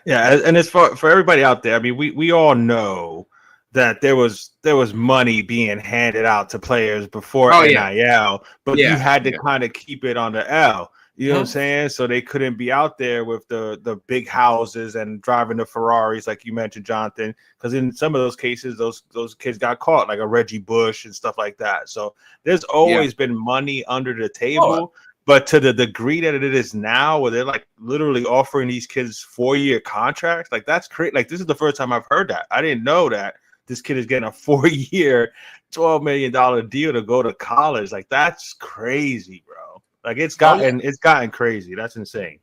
Yeah, and it's for everybody out there. I mean, we all know that there was money being handed out to players before NIL, but you had to kind of keep it on the L. You know what I'm saying? So they couldn't be out there with the big houses and driving the Ferraris, like you mentioned, Jonathan, because in some of those cases, those kids got caught, like a Reggie Bush and stuff like that. So there's always been money under the table. But to the degree that it is now, where they're like literally offering these kids 4-year contracts, like that's crazy. Like this is the first time I've heard that. I didn't know that this kid is getting a 4-year, $12 million deal to go to college. Like that's crazy, bro. Like it's gotten crazy. That's insane.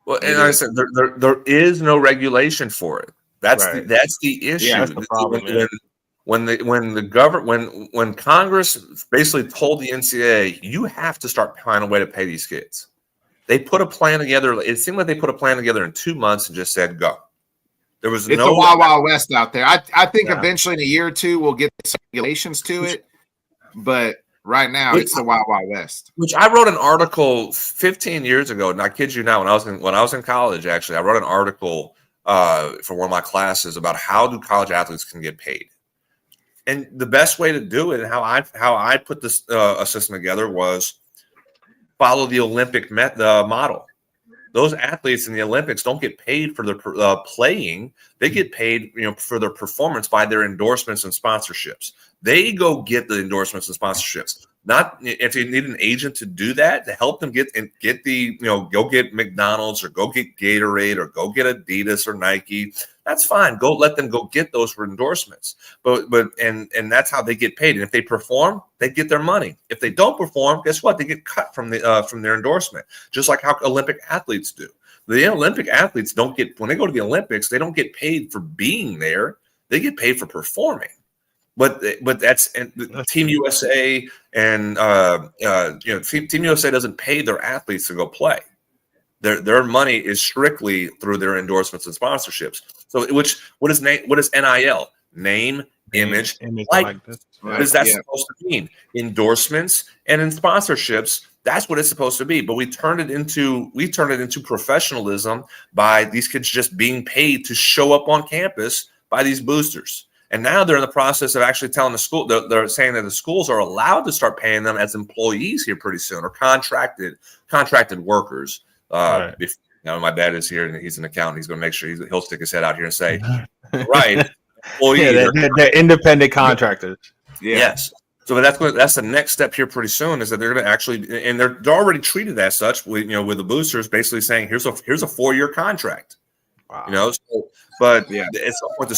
Well, and like I said, there is no regulation for it. That's the issue. Yeah, that's the problem. When Congress basically told the NCAA, you have to start finding a way to pay these kids. They put a plan together. It seemed like they put a plan together in 2 months and just said, go. There was it's a wild, wild west out there. I think eventually in a year or two we'll get some regulations to it, but right now it's the wild, wild west. Which I wrote an article 15 years ago, and I kid you not, when I was in college, actually, I wrote an article for one of my classes about how do college athletes can get paid. And the best way to do it, and how I put this a system together, was follow the Olympic model. Those athletes in the Olympics don't get paid for their playing; they get paid, for their performance by their endorsements and sponsorships. They go get the endorsements and sponsorships. Not if you need an agent to do that, to help them get the go get McDonald's or go get Gatorade or go get Adidas or Nike. That's fine. Go let them go get those for endorsements. But that's how they get paid. And if they perform, they get their money. If they don't perform, guess what? They get cut from their endorsement, just like how Olympic athletes do. The Olympic athletes don't get, when they go to the Olympics, they don't get paid for being there. They get paid for performing. But that's Team USA and Team USA doesn't pay their athletes to go play. Their money is strictly through their endorsements and sponsorships. So what is NIL? Name, image, likeness. What is that supposed to mean? Endorsements and in sponsorships. That's what it's supposed to be. But we turned it into professionalism by these kids just being paid to show up on campus by these boosters. And now they're in the process of actually telling the school, they're saying that the schools are allowed to start paying them as employees here pretty soon, or contracted workers. My dad is here and he's an accountant. He's going to make sure he'll stick his head out here and say, right. They're independent contractors. Yeah. Yes. So that's the next step here pretty soon, is that they're going to actually, and they're already treated as such with the boosters basically saying, here's a 4-year contract. Wow. But at some point,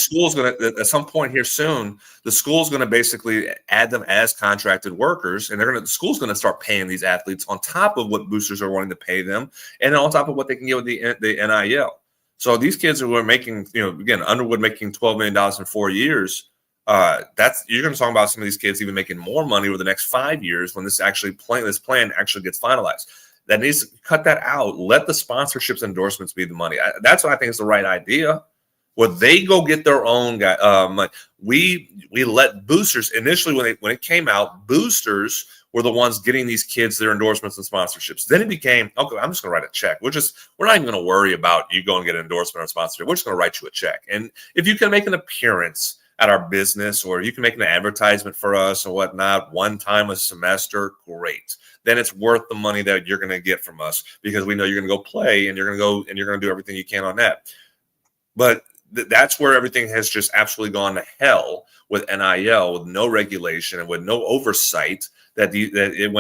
at some point here soon, the school's going to basically add them as contracted workers, and the school's going to start paying these athletes on top of what boosters are wanting to pay them, and on top of what they can get with the NIL. So these kids who are making, again, Underwood making $12 million in 4 years. You're going to talk about some of these kids even making more money over the next 5 years when this plan actually gets finalized. That needs to cut that out. Let the sponsorships, endorsements be the money. That's what I think is the right idea. Where they go get their own guy. We let boosters initially when it came out. Boosters were the ones getting these kids their endorsements and sponsorships. Then it became, okay, I'm just going to write a check. We're not even going to worry about you going to get an endorsement or sponsorship. We're just going to write you a check. And if you can make an appearance at our business, or you can make an advertisement for us or whatnot one time a semester, great. Then it's worth the money that you're going to get from us, because we know you're going to go play and you're going to do everything you can on that. But that's where everything has just absolutely gone to hell with NIL, with no regulation and with no oversight. It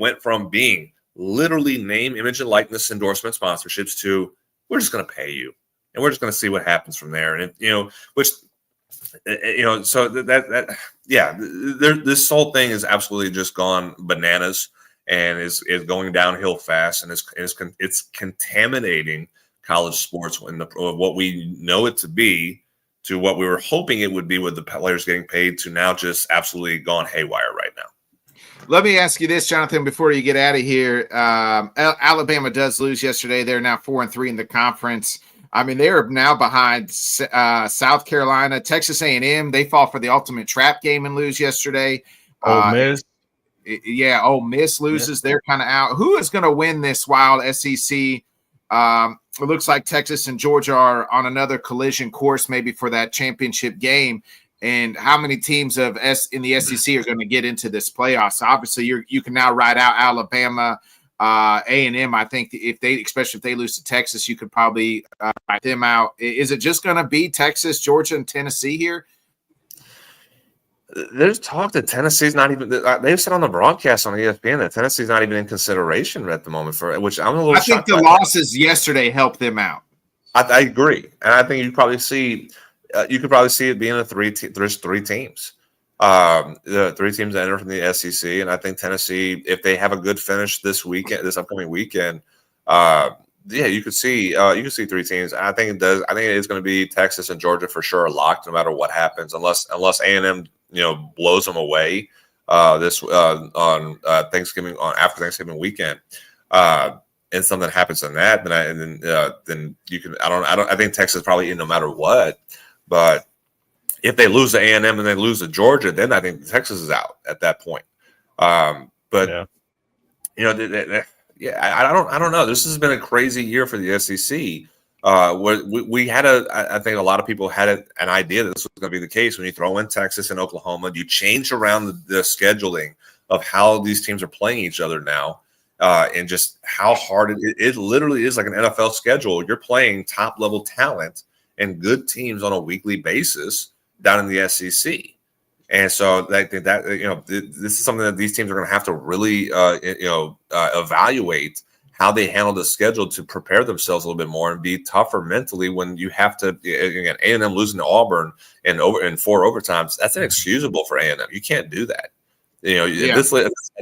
went from being literally name, image, and likeness endorsement sponsorships to, we're just going to pay you and we're just going to see what happens from there. And this whole thing is absolutely just gone bananas and is going downhill fast, and it's contaminating college sports when what we know it to be to what we were hoping it would be, with the players getting paid, to now just absolutely gone haywire right now. Let me ask you this, Jonathan, before you get out of here. Alabama does lose yesterday. They're now 4-3 in the conference. I mean, they are now behind South Carolina, Texas A&M. They fall for the ultimate trap game and lose yesterday. Ole Miss. Ole Miss loses. Yeah. They're kind of out. Who is going to win this wild SEC? It looks like Texas and Georgia are on another collision course, maybe for that championship game. And how many teams in the SEC are going to get into this playoffs? So obviously, you can now ride out Alabama, A&M. I think especially if they lose to Texas, you could probably write them out. Is it just going to be Texas, Georgia, and Tennessee here? There's talk that Tennessee's not even. They've said on the broadcast on ESPN that Tennessee's not even in consideration at the moment for which I'm a little. I think the losses yesterday helped them out. I agree, and I think you probably see. You could probably see it being there's three teams. The three teams that enter from the SEC, and I think Tennessee, if they have a good finish this upcoming weekend, you could see three teams. I think it does. I think it is going to be Texas and Georgia for sure, locked no matter what happens, unless A&M blows them away on Thanksgiving after Thanksgiving weekend. And something happens in that, then you can. I think Texas probably in no matter what. But if they lose to A&M and they lose to Georgia, then I think Texas is out at that point. I don't know. This has been a crazy year for the SEC. We had I think a lot of people had an idea that this was going to be the case when you throw in Texas and Oklahoma. You change around the scheduling of how these teams are playing each other now, and just how hard it literally is like an NFL schedule. You're playing top level talent and good teams on a weekly basis down in the SEC. And so I think that, this is something that these teams are going to have to really, evaluate how they handle the schedule to prepare themselves a little bit more and be tougher mentally when you have to, again, A&M losing to Auburn in 4 overtimes. That's inexcusable for A&M. You can't do that.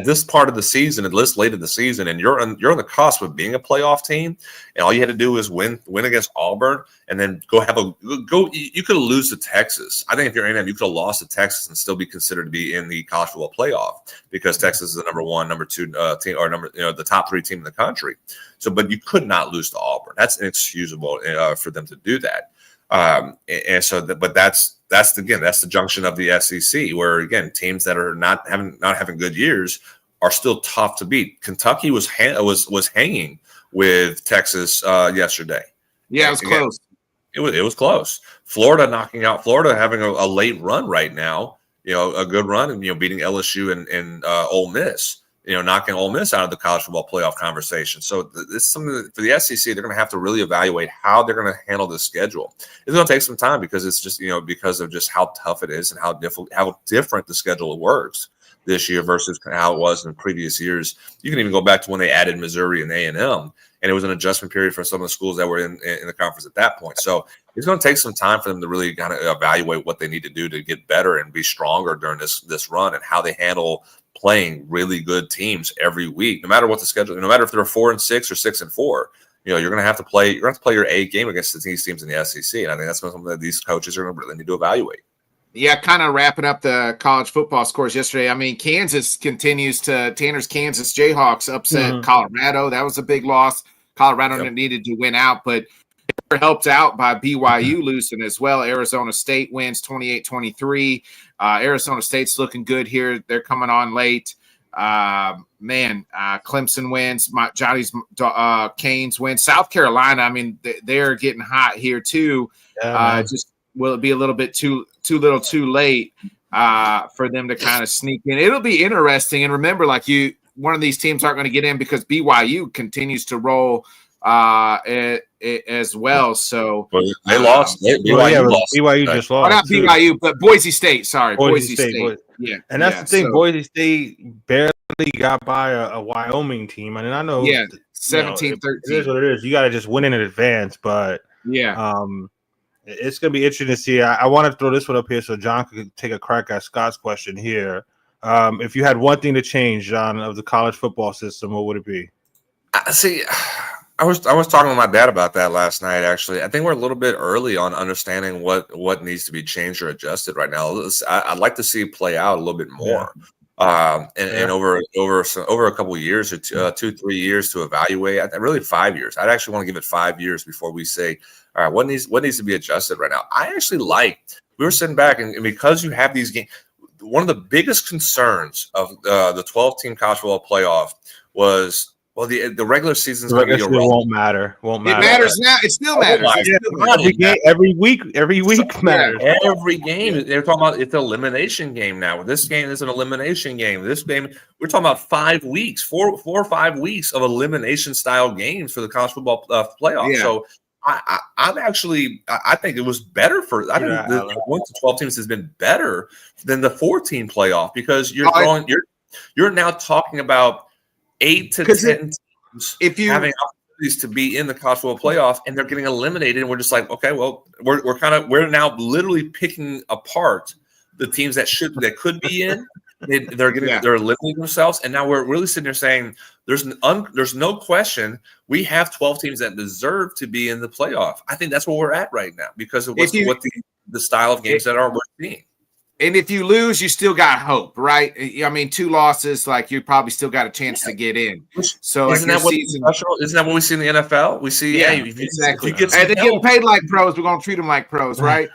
This part of the season, and this late in the season, and you're on the cusp of being a playoff team, and all you had to do was win against Auburn, and then you could lose to Texas. I think if you're A&M, you could have lost to Texas and still be considered to be in the college football playoff because Texas is the number 1, number 2 team, or the top 3 team in the country. So, but you could not lose to Auburn. That's inexcusable for them to do that. But that's the junction of the SEC where, again, teams that are not having good years are still tough to beat. Kentucky was hanging with Texas yesterday. Yeah, it was close. It was close. Florida having a late run right now. A good run and beating LSU and Ole Miss. Knocking Ole Miss out of the college football playoff conversation. So this is something that for the SEC, they're going to have to really evaluate how they're going to handle this schedule. It's going to take some time because it's just, because of just how tough it is and how different the schedule works this year versus how it was in previous years. You can even go back to when they added Missouri and A&M, and it was an adjustment period for some of the schools that were in the conference at that point. So it's going to take some time for them to really kind of evaluate what they need to do to get better and be stronger during this run and how they handle playing really good teams every week, no matter what the schedule, no matter if they're 4-6 or 6-4, you're going to have to play. You're going to have to play your A game against these teams in the SEC, and I think that's something that these coaches are going to really need to evaluate. Yeah, kind of wrapping up the college football scores yesterday. I mean, Kansas continues to Tanner's Kansas Jayhawks upset Colorado. That was a big loss. Colorado needed to win out, but they were helped out by BYU losing as well. Arizona State wins 28-23. Arizona State's looking good here. They're coming on late. Clemson wins. Johnny's Canes wins. South Carolina, I mean, they're getting hot here too. Just will it be a little bit too little too late for them to kind of sneak in? It'll be interesting. And remember, one of these teams aren't going to get in because BYU continues to roll as well. So they lost. BYU just lost. Not BYU, but Boise State. Sorry, Boise State. Yeah, and that's the thing. So, Boise State barely got by a Wyoming team. I mean, I know. Yeah, 17-13. It is what it is. You got to just win in advance, but it's going to be interesting to see. I want to throw this one up here so John could take a crack at Scott's question here. If you had one thing to change, John, of the college football system, what would it be? See, I was talking with my dad about that last night, actually. I think we're a little bit early on understanding what needs to be changed or adjusted right now. I'd like to see it play out a little bit more. and over a couple of years or 2-3 years to evaluate. Really 5 years. I'd actually want to give it 5 years before we say, all right, what needs to be adjusted right now. I actually we were sitting back and because you have these games, one of the biggest concerns of the 12-team college football playoff was. Well, the regular season is going to be irrelevant. Won't matter. It matters now. It still matters. Every week matters. Every game. They're talking about it's an elimination game now. This game is an elimination game. This game, we're talking about 5 weeks, 4 or 5 weeks of elimination style games for the college football playoff. Yeah. So I think it was better I think the 1 to 12 teams has been better than the 14 playoff because you're now talking about 8 to 10 teams having opportunities to be in the college football playoff, and they're getting eliminated. And we're just like, okay, well, we're now literally picking apart the teams that could be in. They're eliminating themselves, and now we're really sitting there saying there's no question we have 12 teams that deserve to be in the playoff. I think that's where we're at right now because of what the style of games that we're seeing. And if you lose, you still got hope, right? I mean, 2 losses, like you probably still got a chance to get in. So isn't that what we see in the NFL? We see, exactly. And they get paid like pros. We're gonna treat them like pros, right?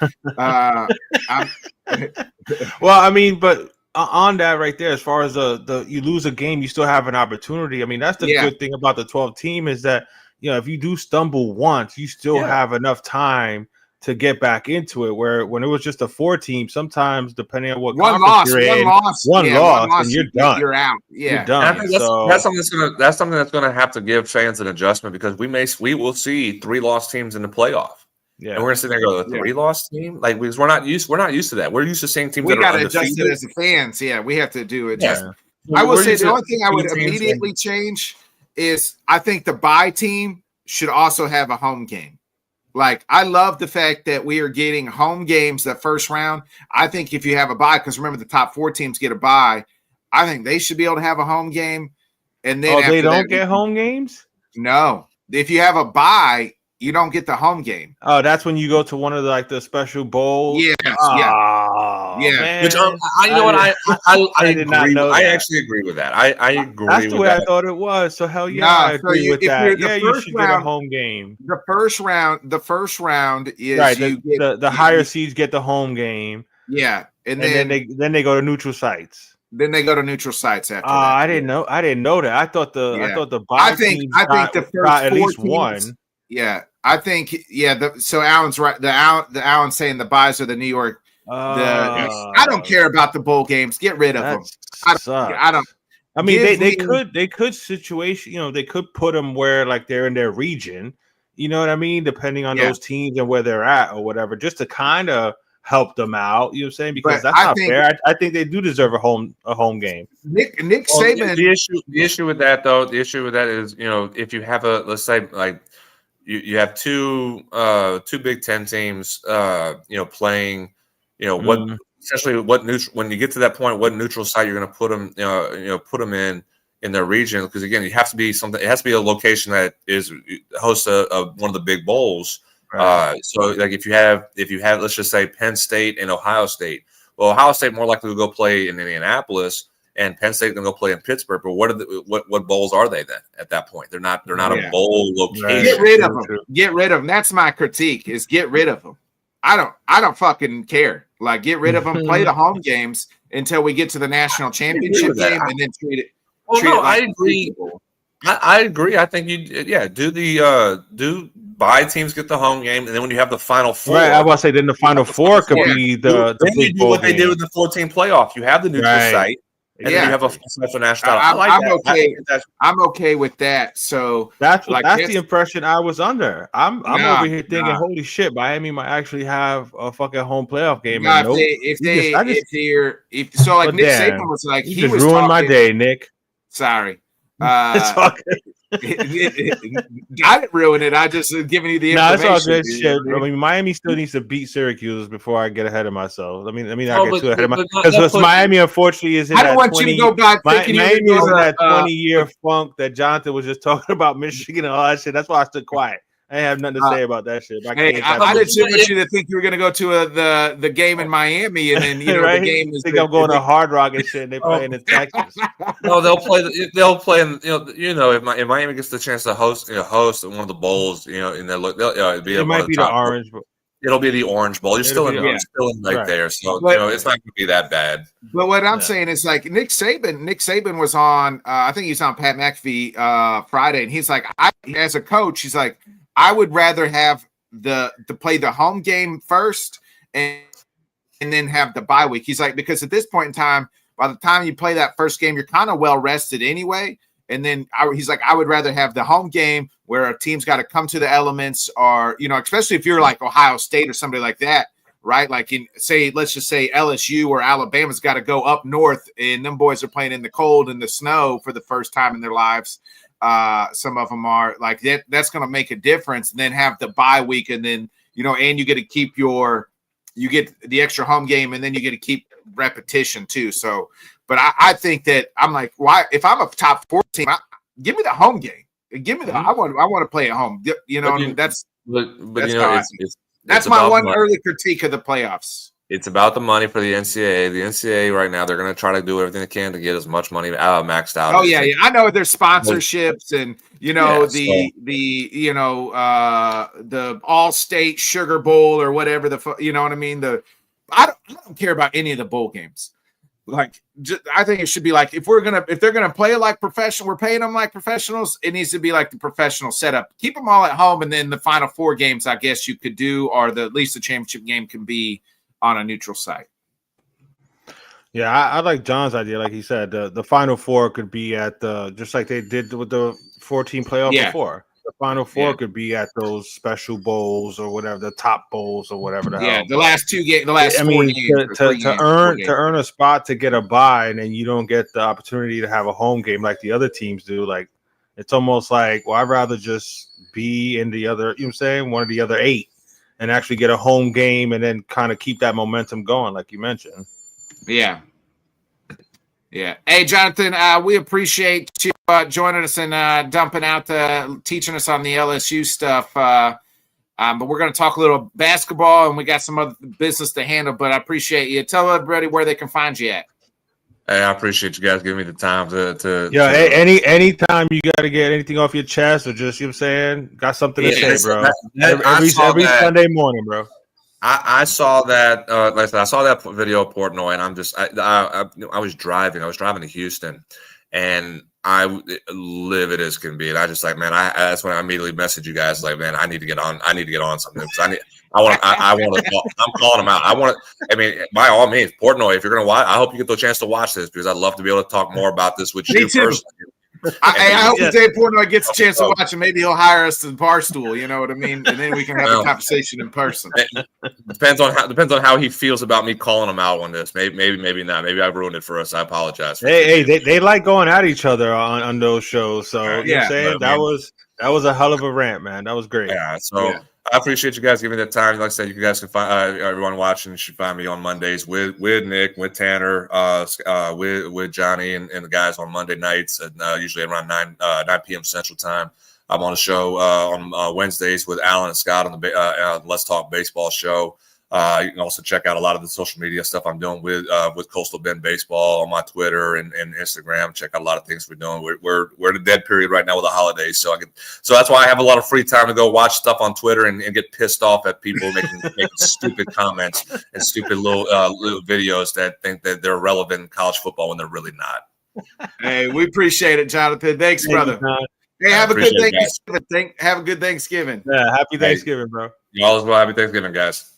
Well, I mean, but on that right there, as far as the you lose a game, you still have an opportunity. I mean, that's the good thing about the 12 team is that if you do stumble once, you still have enough time to get back into it, where when it was just a 4 team, sometimes depending on what one loss, and you're done. You're out. Yeah, you're done. That's something that's going to have to give fans an adjustment because we will see 3 lost teams in the playoff. Yeah, and we're going to sit there and go, the 3 lost team, like because we're not used to that. We're used to seeing teams. We got to adjust it as the fans. Yeah, we have to do it. Yeah. I will say the only thing I would immediately change is I think the bye team should also have a home game. Like, I love the fact that we are getting home games the first round. I think if you have a bye, because remember the top 4 teams get a bye, I think they should be able to have a home game. And then they don't get home games? No. If you have a bye, you don't get the home game. Oh, that's when you go to one of the special bowls? Yes, yeah. Which, I did not know. I actually agree with that. I agree with that. That's the way I thought it was. So hell yeah, I agree with that. Yeah, you should get a home game. The first round is right. The higher seeds get the home game. Yeah, and then they go to neutral sites. Then they go to neutral sites after that. I didn't know that. I thought the bye teams got the first at 4 least teams, one. Yeah, I think so Alan's right. The Alan's saying the buys are the New York. I don't care about the bowl games. Get rid of them. I don't. I mean, they could situation. They could put them where like they're in their region. You know what I mean? Depending on those teams and where they're at or whatever, just to kind of help them out. You know what I'm saying? Because that's not fair. I think they do deserve a home game. Nick Saban. The issue with that is if you have let's say like. You have two Big Ten teams, playing, essentially when you get to that point, what neutral site you're going to put them, put them in their region, because again, it has to be something. It has to be a location that is hosts one of the big bowls. Right. So like if you have, let's just say Penn State and Ohio State. Well, Ohio State more likely to go play in Indianapolis. And Penn State going to go play in Pittsburgh, but what bowls are they then? At that point, they're not a bowl location. Get rid of them. Get rid of them. That's my critique: is get rid of them. I don't fucking care. Like, get rid of them. Play the home games until we get to the national championship game, and then treat it. I agree. I agree. I think do bye teams get the home game, and then when you have the Final Four, right? I was say then the Final Four could be the then you do what they did with the 14 playoff. You have the neutral site. And then you have a special national. I'm okay with that. So that's the impression I was under. I'm over here thinking, holy shit, Miami might actually have a fucking home playoff game. Nick Saban was like, he was ruined my day, Nick. Sorry. I didn't ruin it. I just giving you the information. No, it's all good shit. I mean, Miami still needs to beat Syracuse before I get ahead of myself. I mean, not get too ahead of myself because Miami, unfortunately, is in I don't want you to go back. Miami is in that 20-year funk that Jonathan was just talking about Michigan and all that shit. That's why I stood quiet. I have nothing to say about that shit. Hey, I didn't want you to think you were going to go to the game in Miami, and then right? the game is. I think I'm going to Hard Rock and shit. And they playing in Texas. No, they'll play. They'll play in. If Miami gets the chance to host one of the bowls, and they'll be it might be the Orange. It'll be the Orange Bowl. You're still in right there, so it's not going to be that bad. But what I'm saying is like Nick Saban was on. I think he was on Pat McAfee Friday, and he's like, as a coach, he's like, I would rather have to play the home game first and then have the bye week. He's like, because at this point in time, by the time you play that first game, you're kind of well rested anyway. And then he's like, I would rather have the home game where a team's got to come to the elements, or especially if you're like Ohio State or somebody like that, right? Like let's just say LSU or Alabama's got to go up north, and them boys are playing in the cold and the snow for the first time in their lives. Some of them are like that. That's going to make a difference. And then have the bye week, and then and you get to keep you get the extra home game, and then you get to keep repetition too. So, but I think that I'm like, why? If I'm a top 4 team, give me the home game. Give me the. I want to play at home. That's my one early critique of the playoffs. It's about the money for the NCAA. The NCAA right now, they're going to try to do everything they can to get as much money maxed out. Oh yeah. I know there's sponsorships and the All-State Sugar Bowl or whatever you know what I mean. I don't care about any of the bowl games. Like, I think it should be like if they're gonna play like professional, we're paying them like professionals. It needs to be like the professional setup. Keep them all at home, and then the final 4 games, I guess you could do, or at least the championship game can be on a neutral site. Yeah, I like John's idea. Like he said, the final 4 could be at just like they did with the 14 playoff before. The final 4 could be at those special bowls or whatever, the top bowls or whatever. The last 2 games, the last 4 games. To earn a spot to get a bye, and then you don't get the opportunity to have a home game like the other teams do. Like, it's almost like, well, I'd rather just be in the other, one of the other 8, and actually get a home game, and then kind of keep that momentum going, like you mentioned. Yeah. Hey, Jonathan, we appreciate you joining us and dumping out teaching us on the LSU stuff. But we're going to talk a little basketball, and we got some other business to handle. But I appreciate you. Tell everybody where they can find you at. Hey, I appreciate you guys giving me the time to anytime you got to get anything off your chest, or just got something to say, bro. Every Sunday morning, bro. I saw that. Like I said, I saw that video of Portnoy, and I'm just I was driving. I was driving to Houston, and I livid as can be. And I just like, man, that's when I immediately messaged you guys, like, man, I need to get on something because I want to. I'm calling him out. I mean, by all means, Portnoy, if you're gonna watch, I hope you get the chance to watch this because I'd love to be able to talk more about this with you personally. I hope Dave Portnoy gets a chance to watch it. Maybe he'll hire us to the Barstool. You know what I mean? And then we can have a conversation in person. Depends on how he feels about me calling him out on this. Maybe not. Maybe I ruined it for us. I apologize. They like going at each other on those shows. So you know what I'm saying? That was a hell of a rant, man. That was great. Yeah. So. Yeah. I appreciate you guys giving me that time. Like I said, you guys can find everyone watching should find me on Mondays with Nick, with Tanner, with Johnny, and the guys on Monday nights, and usually around 9 p.m. Central Time. I'm on a show on Wednesdays with Alan and Scott on the Let's Talk Baseball show. You can also check out a lot of the social media stuff I'm doing with Coastal Bend Baseball on my Twitter and Instagram. Check out a lot of things we're doing. We're in a dead period right now with the holidays, so that's why I have a lot of free time to go watch stuff on Twitter and get pissed off at people making stupid comments and stupid little videos that think that they're relevant in college football when they're really not. Hey, we appreciate it, Jonathan. Thanks, brother. Hey, have a good Thanksgiving. Have a good Thanksgiving. Yeah, happy Thanksgiving, bro. Y'all as well. Happy Thanksgiving, guys.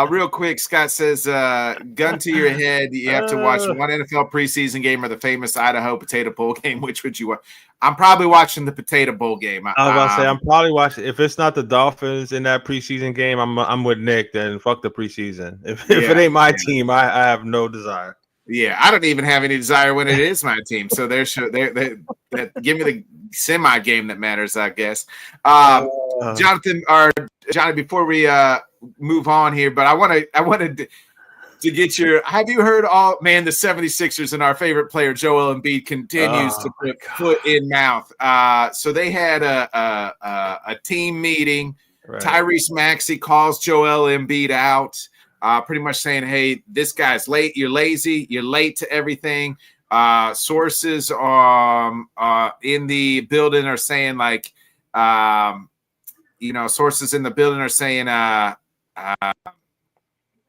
Real quick, Scott says, gun to your head, you have to watch one NFL preseason game or the famous Idaho Potato Bowl game. Which would you watch? I'm probably watching the Potato Bowl game. I was about to say, I'm probably watching. If it's not the Dolphins in that preseason game, I'm with Nick. Then fuck the preseason. If it ain't my team, I have no desire. Yeah, I don't even have any desire when it is my team. So they give me the semi game that matters, I guess. Jonathan or Johnny, before we move on here, but I wanted to get your. Have you heard all? Man, the 76ers and our favorite player Joel Embiid continues to put foot in mouth. So they had a team meeting. Right. Tyrese Maxey calls Joel Embiid out, pretty much saying, "Hey, this guy's late. You're lazy. You're late to everything." Sources in the building are saying like, sources in the building are saying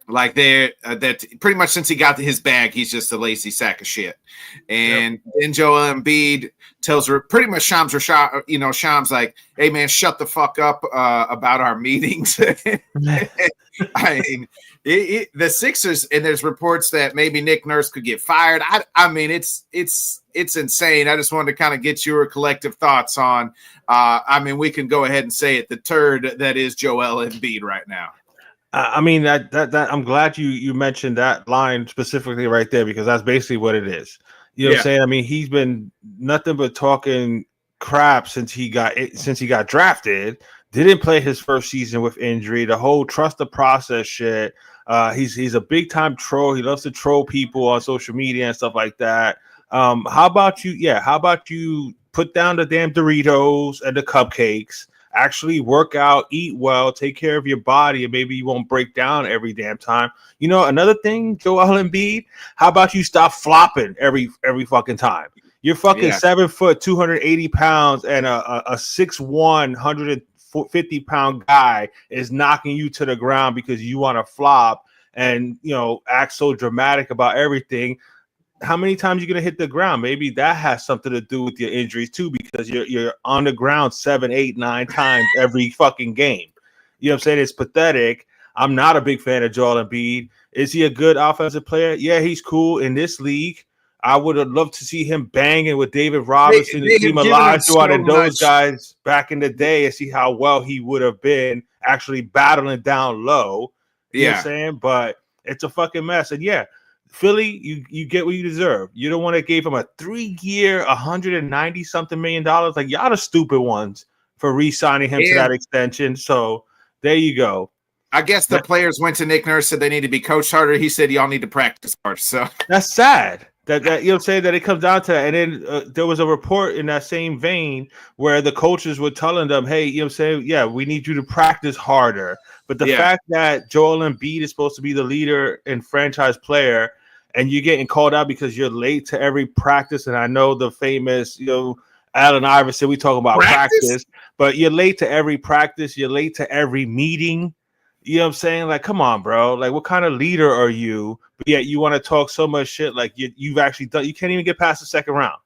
like they're that pretty much since he got to his bag, he's just a lazy sack of shit. And then Joel Embiid tells her pretty much Shams like, "Hey man, shut the fuck up about our meetings." I mean, the Sixers, and there's reports that maybe Nick Nurse could get fired. I mean, it's insane. I just wanted to kind of get your collective thoughts on. I mean, we can go ahead and say it: the turd that is Joel Embiid right now. I mean that I'm glad you mentioned that line specifically right there, because that's basically what it is. You know what I'm saying? I mean, he's been nothing but talking crap since he got drafted. Didn't play his first season with injury. The whole trust the process shit. He's a big time troll. He loves to troll people on social media and stuff like that. How about you? Yeah, how about you put down the damn Doritos and the cupcakes? Actually work out, eat well, take care of your body, and maybe you won't break down every damn time. You know, another thing, Joel Embiid, how about you stop flopping every fucking time? You're fucking 7 foot, 280 pounds, and a 6'1", 150-pound guy is knocking you to the ground because you want to flop and, act so dramatic about everything. How many times you're gonna hit the ground? Maybe that has something to do with your injuries too, because you're on the ground 7, 8, 9 times every fucking game. You know what I'm saying? It's pathetic. I'm not a big fan of Joel Embiid. Is he a good offensive player? Yeah, he's cool in this league. I would have loved to see him banging with David Robinson and Team Olajuwon and those guys back in the day and see how well he would have been actually battling down low. You know what I'm saying? But it's a fucking mess. And Philly, you get what you deserve. You don't want to give him a 3-year, $190-something million. Like, y'all the stupid ones for re-signing him to that extension. So there you go. I guess the players went to Nick Nurse, said they need to be coached harder. He said y'all need to practice hard. So that's sad. That you know what I'm saying, that it comes down to that. And then there was a report in that same vein where the coaches were telling them, hey, you know what I'm saying, yeah, we need you to practice harder. But the fact that Joel Embiid is supposed to be the leader and franchise player, and you're getting called out because you're late to every practice, and I know the famous, Allen Iverson, we talk about practice, but you're late to every practice, you're late to every meeting. You know what I'm saying? Like, come on, bro. Like, what kind of leader are you? But yet you want to talk so much shit like you've actually done. You can't even get past the second round.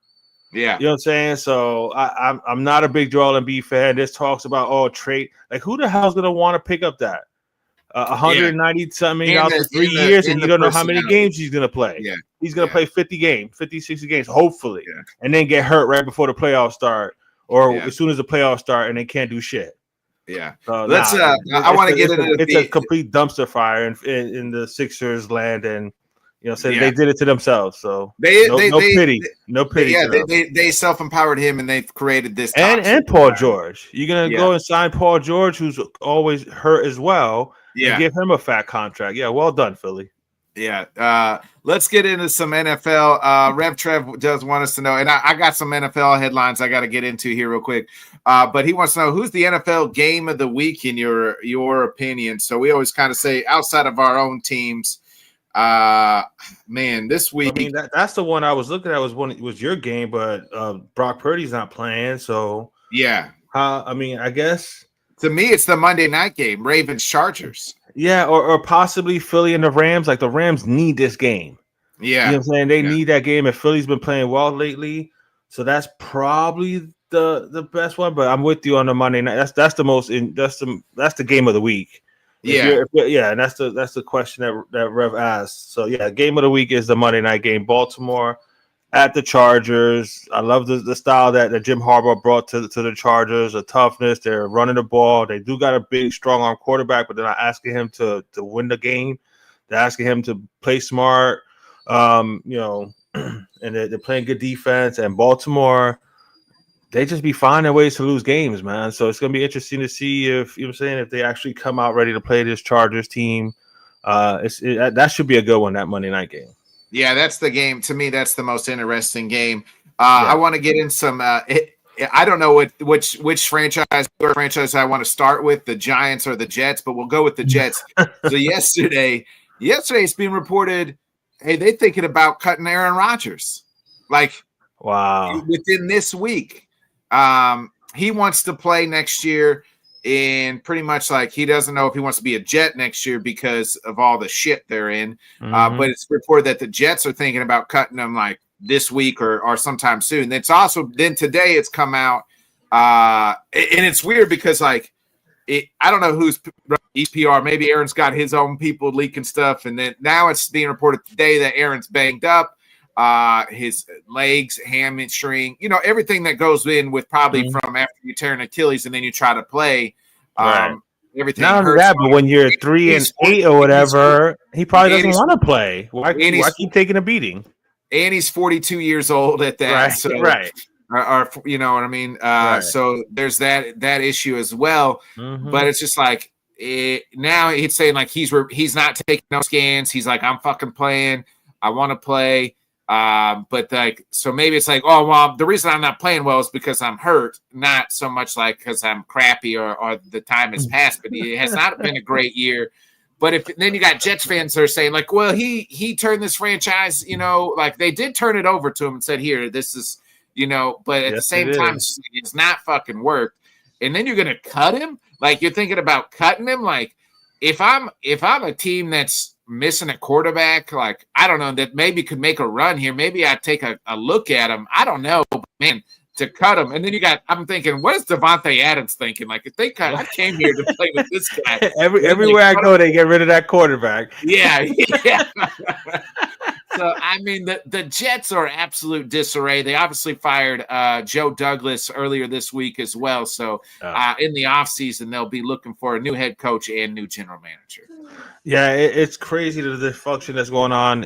Yeah. You know what I'm saying? So I'm not a big Joel Embiid fan. This talks about, trade. Like, who the hell's going to want to pick up that? $190-something million for 3 years, and you don't know how many games he's going to play. Yeah. He's going to play 50 games, 50, 60 games, hopefully, and then get hurt right before the playoffs start or as soon as the playoffs start, and they can't do shit. Yeah. So, let's. I want to get into it's a complete dumpster fire in the Sixers land, and they did it to themselves. So no pity. Yeah, they self-empowered him, and they've created this. And Paul George. You're gonna go and sign Paul George, who's always hurt as well. Yeah, and give him a fat contract. Yeah, well done, Philly. Yeah. Let's get into some NFL. Rev Trev does want us to know, and I got some NFL headlines I got to get into here real quick. But he wants to know, who's the NFL game of the week in your opinion? So we always kind of say outside of our own teams. Man, this week. I mean, that's the one I was looking at. Was your game, but Brock Purdy's not playing. So yeah. I guess to me it's the Monday night game, Ravens Chargers. Yeah, or possibly Philly and the Rams. Like, the Rams need this game. Yeah. You know what I'm saying? They need that game, and Philly's been playing well lately. So that's probably the best one. But I'm with you on the Monday night. That's the game of the week. And that's the question that Rev asked. So game of the week is the Monday night game. Baltimore at the Chargers. I love the style that Jim Harbaugh brought to the Chargers, the toughness. They're running the ball. They do got a big, strong arm quarterback, but they're not asking him to win the game. They're asking him to play smart, and they're playing good defense. And Baltimore, they just be finding ways to lose games, man. So it's going to be interesting to see if, if they actually come out ready to play this Chargers team. That should be a good one, that Monday night game. Yeah, that's the game. To me, that's the most interesting game. I want to get in some. I don't know which franchise I want to start with, the Giants or the Jets, but we'll go with the Jets. So yesterday it's being reported, hey, they're thinking about cutting Aaron Rodgers. Like, wow, within this week. He wants to play next year, and pretty much like he doesn't know if he wants to be a Jet next year because of all the shit they're in. But it's reported that the Jets are thinking about cutting him like this week or sometime soon. It's also then today it's come out, and it's weird because like I don't know who's EPR. Maybe Aaron's got his own people leaking stuff, and then now it's being reported today that Aaron's banged up. His legs, hamstring, everything that goes in with probably from after you tear an Achilles and then you try to play. Everything. Not only that, but when you're 3-8 or whatever, he probably doesn't want to play. Why keep taking a beating? And he's 42 years old at that. Right. So, right. Or you know what I mean? So there's that issue as well. But it's just like now it's saying like he's not taking no scans. He's like, I'm fucking playing. I want to play. But like, so maybe it's like, oh, well, the reason I'm not playing well is because I'm hurt, not so much like because I'm crappy or the time has passed, but it has not been a great year. But then you got Jets fans that are saying like, well, he turned this franchise, like they did turn it over to him and said, here, this is, but at the same time, it's not fucking worked. And then you're going to cut him. Like you're thinking about cutting him. Like if I'm a team that's missing a quarterback, like I don't know, that maybe could make a run here. Maybe I take a look at him. I don't know, but man, to cut him. And then I'm thinking, what is Devontae Adams thinking? Like if they cut, I came here to play with this guy. Everywhere I go, they get rid of that quarterback. Yeah. So I mean, the Jets are absolute disarray. They obviously fired Joe Douglas earlier this week as well. So in the offseason, they'll be looking for a new head coach and new general manager. Yeah, it's crazy the dysfunction that's going on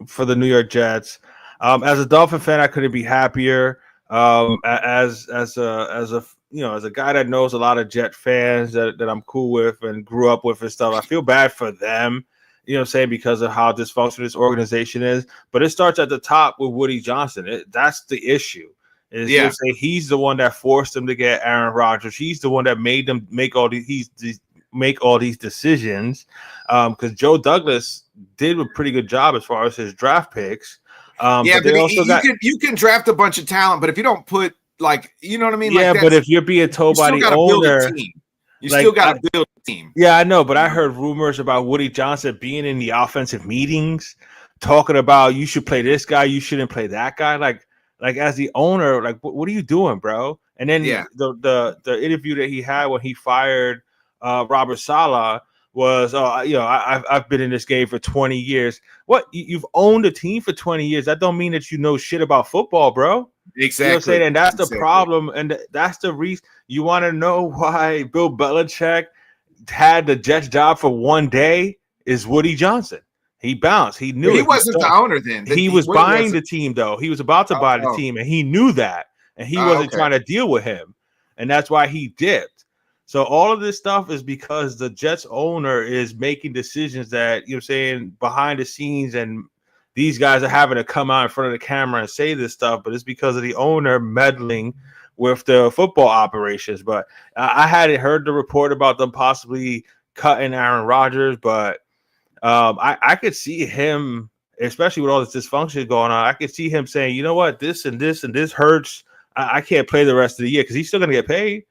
for the New York Jets. As a Dolphin fan, I couldn't be happier. As a guy that knows a lot of Jet fans that I'm cool with and grew up with and stuff, I feel bad for them. You know what I'm saying? Because of how dysfunctional this organization is. But it starts at the top with Woody Johnson. That's the issue. He's the one that forced them to get Aaron Rodgers. He's the one that made them make all these decisions. Because Joe Douglas did a pretty good job as far as his draft picks. But you can draft a bunch of talent, but if you don't put you know what I mean? Yeah, but if you're being told by the owner, you still got to build a team. Yeah, I know, but I heard rumors about Woody Johnson being in the offensive meetings, talking about you should play this guy, you shouldn't play that guy. Like as the owner, like what are you doing, bro? And then the interview that he had when he fired Robert Saleh was, I've been in this game for 20 years. What? You've owned a team for 20 years. That don't mean that you know shit about football, bro. Exactly. You know what I'm saying? And that's the problem. And that's the reason you want to know why Bill Belichick had the Jets job for one day is Woody Johnson. He bounced. He knew he wasn't the owner then. He was buying the team, though. He was about to buy the team, and he knew that. And he wasn't trying to deal with him. And that's why he dipped. So all of this stuff is because the Jets owner is making decisions that, you know what I'm saying, behind the scenes, and these guys are having to come out in front of the camera and say this stuff, but it's because of the owner meddling with the football operations. But I hadn't heard the report about them possibly cutting Aaron Rodgers, but I could see him, especially with all this dysfunction going on, I could see him saying, you know what, this and this and this hurts. I can't play the rest of the year because he's still going to get paid.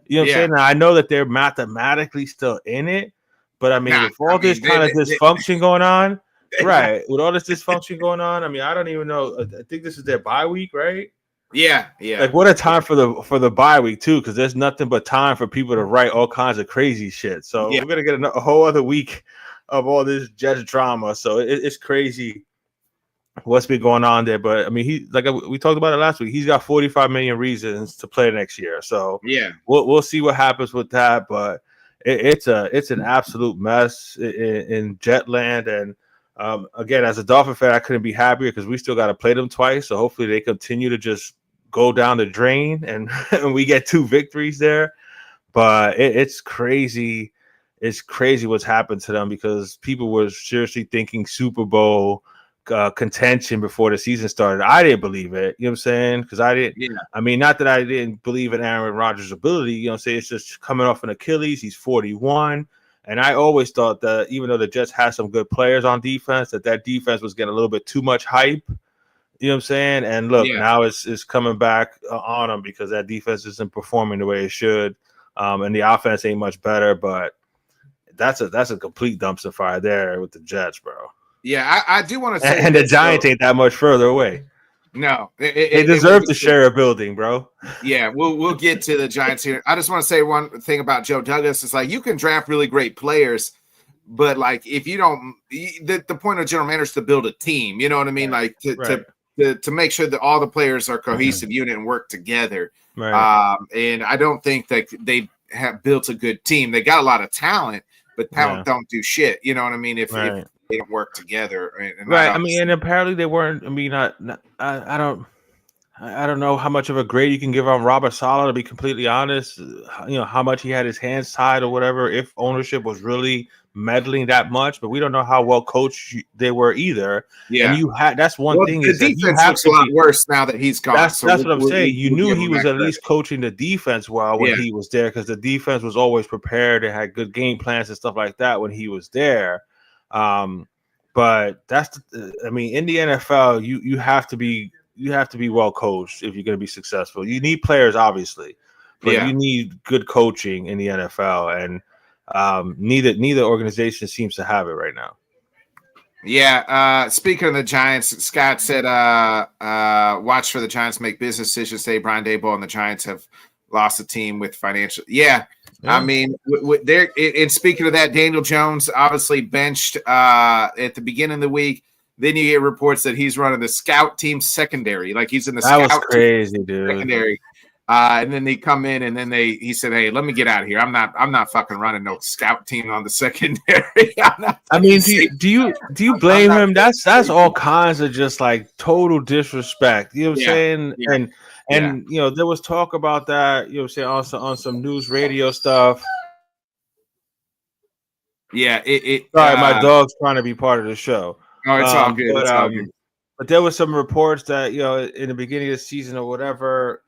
You know what I'm saying? Now, I know that they're mathematically still in it, but I mean, with all this kind of dysfunction going on, right? With all this dysfunction going on, I mean, I don't even know. I think this is their bye week, right? Yeah. Like, what a time for the bye week too, because there's nothing but time for people to write all kinds of crazy shit. So we're gonna get a whole other week of all this Jets drama. So it's crazy what's been going on there. But I mean, we talked about it last week. He's got 45 million reasons to play next year. So we'll see what happens with that. But it's an absolute mess in Jetland. And again, as a Dolphin fan, I couldn't be happier because we still got to play them twice. So hopefully they continue to just go down the drain and we get 2 victories there. But it's crazy it's crazy what's happened to them because people were seriously thinking Super Bowl contention before the season started. I didn't believe it. You know what I'm saying? Because I didn't. Yeah. I mean, not that I didn't believe in Aaron Rodgers' ability. You know what I'm saying? It's just coming off an Achilles. He's 41. And I always thought that even though the Jets had some good players on defense, that defense was getting a little bit too much hype. You know what I'm saying? And look, now it's coming back on them because that defense isn't performing the way it should. And the offense ain't much better, but that's a complete dumpster fire there with the Jets, bro. Yeah, I do want to say, and the Giants ain't that much further away. No, they deserve to share a building, bro. Yeah, we'll get to the Giants here. I just want to say one thing about Joe Douglas is like you can draft really great players, but like if you don't, the point of general manager is to build a team. You know what I mean? Like to make sure that all the players are cohesive unit and work together. Right. And I don't think that they have built a good team. They got a lot of talent, but talent don't do shit. You know what I mean? If they don't work together, and I mean, and apparently they weren't. I mean, I don't know how much of a grade you can give on Robert Saleh, to be completely honest. You know how much he had his hands tied or whatever. If ownership was really meddling that much, but we don't know how well coached they were either. Yeah, and that's one thing. The is defense that you have looks a lot worse now that he's gone. That's what I'm saying. You knew he was at least coaching the defense well when he was there because the defense was always prepared and had good game plans and stuff like that when he was there. But I mean, in the NFL, you have to be well coached if you're going to be successful. You need players, obviously, but you need good coaching in the NFL, and neither organization seems to have it right now. Yeah. Speaking of the Giants, Scott said, watch for the Giants make business decisions. Say Brian Daboll and the Giants have lost a team with financial. Yeah. I mean, there. And speaking of that, Daniel Jones obviously benched at the beginning of the week. Then you get reports that he's running the scout team secondary, like he's in the that scout was crazy, dude. Secondary. And then they come in, and then he said, "Hey, let me get out of here. I'm not fucking running no scout team on the secondary." I mean, do you blame him? That's all kinds of just like total disrespect. You know what I'm saying? Yeah. And you know, there was talk about that, you know what I'm saying, also on some news radio stuff. Yeah, sorry, my dog's trying to be part of the show. Oh, it's all good. It's all good. But there was some reports that, you know, in the beginning of the season or whatever,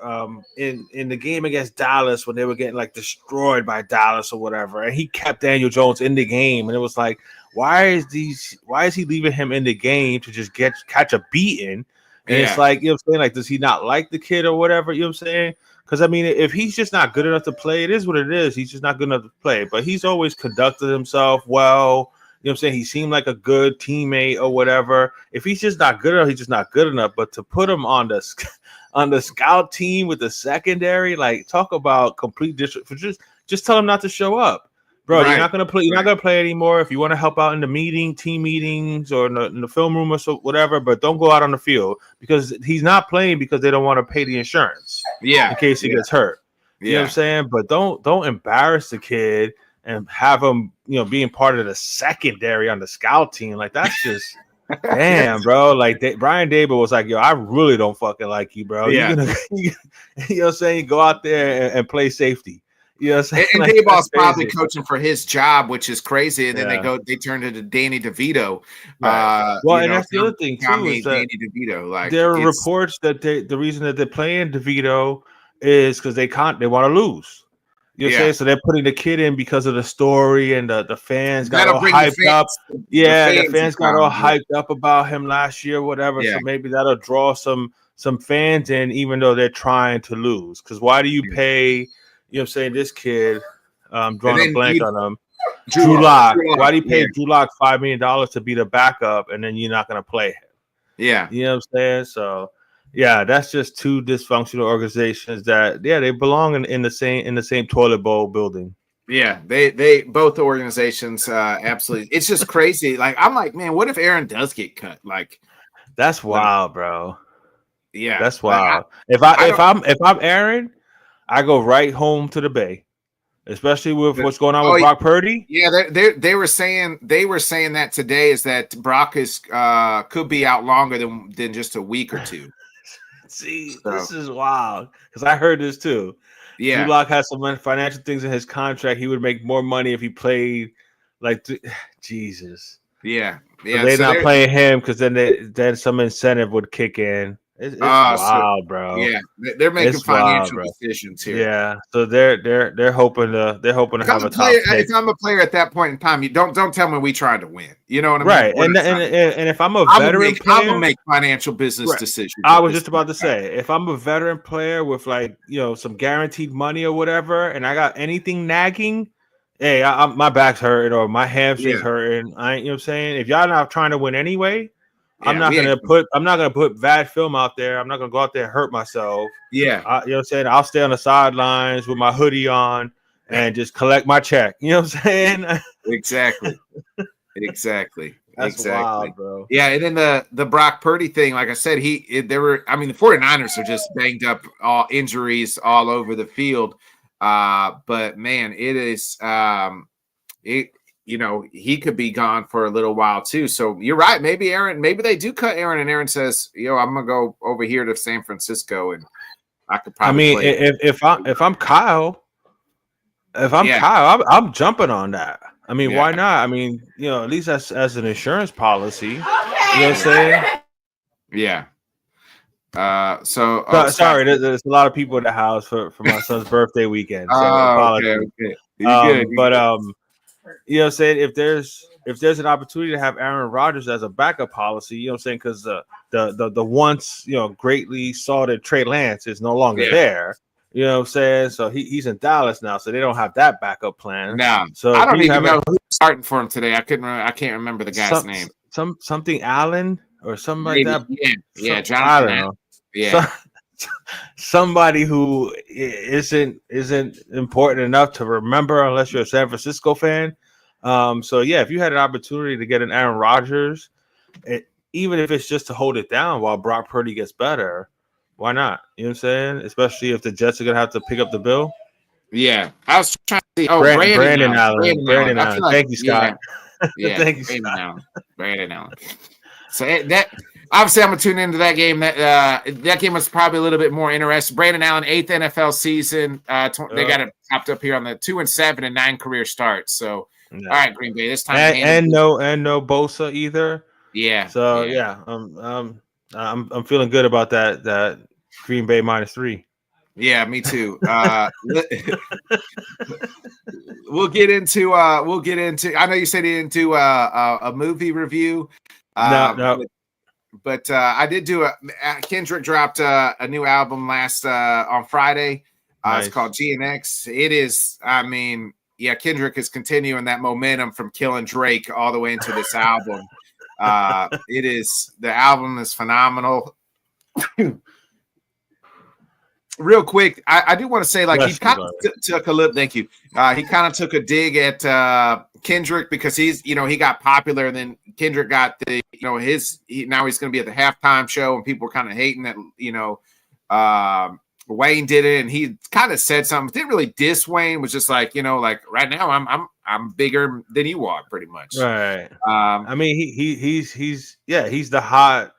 in the game against Dallas when they were getting like destroyed by Dallas or whatever, and he kept Daniel Jones in the game, and it was like, why is he leaving him in the game to just catch a beating? And it's like, you know what I'm saying? Like, does he not like the kid or whatever? You know what I'm saying? Because, I mean, if he's just not good enough to play, it is what it is. He's just not good enough to play. But he's always conducted himself well. You know what I'm saying? He seemed like a good teammate or whatever. If he's just not good enough, he's just not good enough. But to put him on the scout team with the secondary, like, talk about complete disrespect. Just tell him not to show up. Bro, you're not gonna play. You're not gonna play anymore. If you want to help out in the team meetings, or in the film room or so, whatever, but don't go out on the field because he's not playing because they don't want to pay the insurance. Yeah, in case he gets hurt. You know what I'm saying? But don't embarrass the kid and have him, you know, being part of the secondary on the scout team. Like, that's just damn, bro. Like Brian Daboll was like, yo, I really don't fucking like you, bro. Yeah. You know what I'm saying? Go out there and play safety. You know what I'm saying? And like, Daboll's probably coaching for his job, which is crazy. And then they turned into Danny DeVito. Right. Well, and that's the other thing too, is that Danny DeVito. Like, there are reports that the reason that they're playing DeVito is because they want to lose. You know what I'm saying? So they're putting the kid in because of the story, and the fans got all hyped up. Yeah, the fans got all hyped up about him last year, whatever. So maybe that'll draw some fans in, even though they're trying to lose. Because why do you pay? You know what I'm saying? This kid, drawing a blank on him. Drew Lock. Why do you pay Drew Lock $5 million to be the backup, and then you're not going to play him? Yeah. You know what I'm saying? So, yeah, that's just two dysfunctional organizations that, they belong in the same toilet bowl building. Yeah, they both organizations absolutely. It's just crazy. Like, I'm like, man, what if Aaron does get cut? Like, that's wild, bro. Yeah, that's wild. If I'm Aaron, I go right home to the Bay, especially with what's going on with Brock Purdy. Yeah, they were saying that today is that Brock is could be out longer than just a week or two. See, So, this is wild because I heard this too. yeah, Drew Lock has some financial things in his contract. He would make more money if he played like Jesus. yeah, But yeah. they're So not playing him because then some incentive would kick in. It's so wild, bro. yeah, they're making It's wild, financial bro. decisions here. Yeah, so they're hoping to If have a top pick, if I'm a player at that point in time, you don't tell me we tried to win. You know what I mean? right? And if I'm a I'm veteran gonna player, make financial business right. decisions. I at was this just about point to in time. say, if I'm a veteran player with like some guaranteed money or whatever, and I got anything nagging, hey, my back's hurting or my hamstrings Yeah. hurting. I ain't, you know what I'm saying? If y'all not trying to win anyway, I'm Yeah, not we ain't- gonna put bad film out there. I'm not gonna go out there and hurt myself. yeah, You know what I'm saying? I'll stay on the sidelines with my hoodie on and just collect my check. You know what I'm saying? exactly, exactly, That's exactly. wild, bro. Yeah, and then the Brock Purdy thing, like I said, the 49ers are just banged up, all injuries all over the field. But man, it is he could be gone for a little while too. So you're right. Maybe they do cut Aaron, and Aaron says, I'm gonna go over here to San Francisco, and I could probably. I mean, if I'm Kyle, I'm jumping on that. I mean, why not? I mean, at least as an insurance policy. You know what I'm saying? Yeah. Sorry, there's a lot of people in the house for my son's birthday weekend. So apologies. Okay. You're good. But you know what I'm saying? If there's an opportunity to have Aaron Rodgers as a backup policy, you know what I'm saying? Because the once greatly sought Trey Lance is no longer there. You know what I'm saying? So he's in Dallas now, so they don't have that backup plan. No, so I don't even know who's starting for him today. I can't remember the guy's name. Something Allen or something Maybe, like that. Yeah, Jonathan. I don't know. Yeah. Somebody who isn't important enough to remember unless you're a San Francisco fan. So yeah, if you had an opportunity to get an Aaron Rodgers, even if it's just to hold it down while Brock Purdy gets better, why not? You know what I'm saying? Especially if the Jets are gonna have to pick up the bill. Yeah, I was trying to see. Brandon Allen. Thank you, Scott. Yeah, Thank you, Scott. Brandon Allen. So that obviously I'm gonna tune into that game. That game was probably a little bit more interesting. Brandon Allen, 8th NFL season. They got it popped up here on the 2-7 and 9 career starts. So all right, Green Bay this time and no Bosa either. Yeah. So yeah, I'm feeling good about that Green Bay -3. Yeah, me too. We'll get into. I know you said you didn't do a movie review. No. But I did do Kendrick dropped a new album on Friday. Nice. It's called GNX. It is. I mean, Kendrick is continuing that momentum from killing Drake all the way into this album. The album is phenomenal. Real quick, I do want to say, like, he kind of took a little. Thank you. He kind of took a dig at Kendrick because he got popular, and then Kendrick got now he's going to be at the halftime show, and people were kind of hating that Wayne did it, and he kind of said something. Didn't really diss Wayne. Was just like like right now I'm bigger than you are, pretty much. Right. I mean he's the hot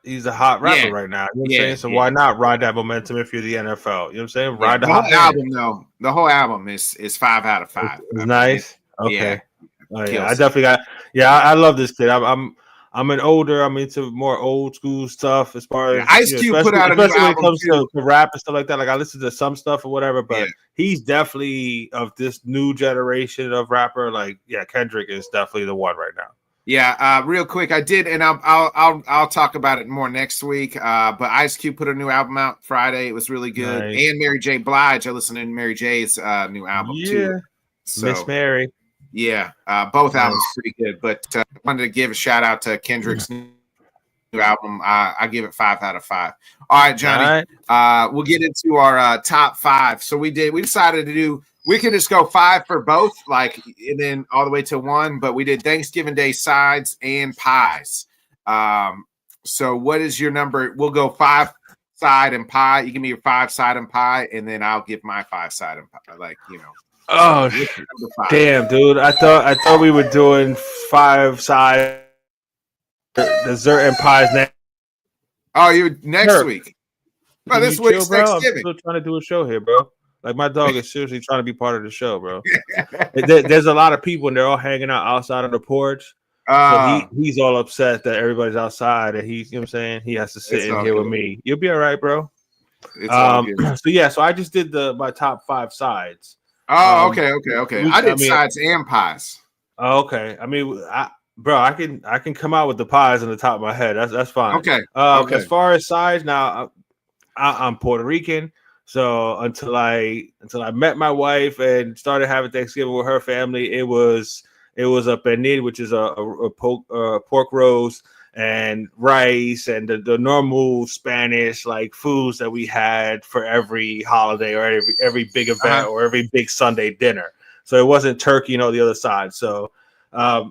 rapper right now. You know what I'm saying? So why not ride that momentum if you're the NFL? You know what I'm saying? Ride the hot album though. The whole album is 5 out of 5. It's nice. Okay. Yeah. Oh, yeah. I definitely got. Yeah, I love this kid. I'm into more old school stuff as far as Ice Cube put out a new album when it comes to rap and stuff like that. Like I listen to some stuff or whatever, but he's definitely of this new generation of rapper. Like Kendrick is definitely the one right now. Yeah, real quick, I did, and I'll talk about it more next week. But Ice Cube put a new album out Friday. It was really good. Nice. And Mary J. Blige, I listened to Mary J.'s new album too. So, Miss Mary. Yeah, both albums pretty good. But I wanted to give a shout out to Kendrick's new album. I give it 5 out of 5. All right, Johnny. We'll get into our top 5. So we decided to do. We could just go 5 for both, and then all the way to 1. But we did Thanksgiving Day sides and pies. So what is your number? We'll go 5 side and pie. You give me your 5 side and pie, and then I'll give my 5 side and pie. Oh damn, dude! I thought we were doing 5 side dessert and pies next. Oh, you next week? Bro, this you week's chill, bro? I'm Thanksgiving. still trying to do a show here, bro. Like my dog is seriously trying to be part of the show, bro. There's a lot of people and they're all hanging out outside on the porch. So he's all upset that everybody's outside and he's, you know what I'm saying? He has to sit in here with me. You'll be all right, bro. It's all good. So I just did my top 5 sides. Oh, okay. I did sides and pies. Oh, okay. I mean, I can come out with the pies on the top of my head. That's fine. Okay. As far as sides, now I'm Puerto Rican, so until I met my wife and started having Thanksgiving with her family, it was a pernil, which is a pork roast and rice and the normal Spanish like foods that we had for every holiday or every big event or every big Sunday dinner. So it wasn't turkey, the other side. So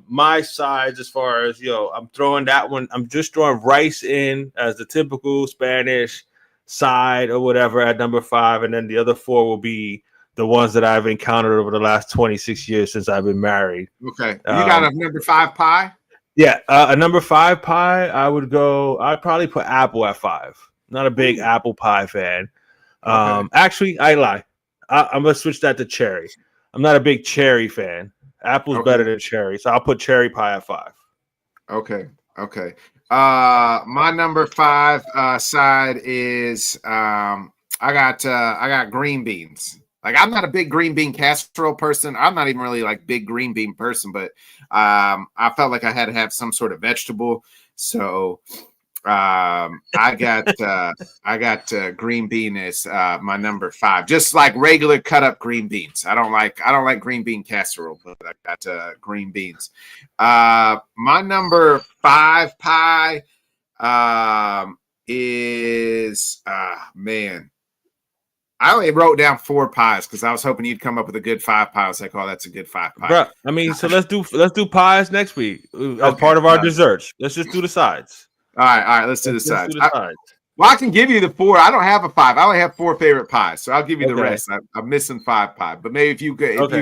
my sides, as far as I'm throwing that one. I'm just throwing rice in as the typical Spanish side or whatever at number 5, and then the other 4 will be the ones that I've encountered over the last 26 years since I've been married. Okay, you got a number 5 pie? Yeah, a number 5 pie. I'd probably put apple at 5. Not a big apple pie fan. Actually, I lie. I'm gonna switch that to cherry. I'm not a big cherry fan. Apple's better than cherry, so I'll put cherry pie at 5. Okay. My number 5 side is I got green beans. Like, I'm not a big green bean casserole person. I'm not even really like big green bean person, but I felt like I had to have some sort of vegetable. So I got green bean as my number 5. Just like regular cut up green beans. I don't like green bean casserole, but I got green beans. My number 5 pie is man. I only wrote down 4 pies because I was hoping you'd come up with a good 5 pie. I was like, oh, that's a good 5 pie. Bro, I mean, so let's do pies next week as part of our desserts. Let's just do the sides. All right. Let's do the sides. Well, I can give you the 4. I don't have a 5. I only have 4 favorite pies, so I'll give you the rest. I'm missing 5 pie, but maybe if you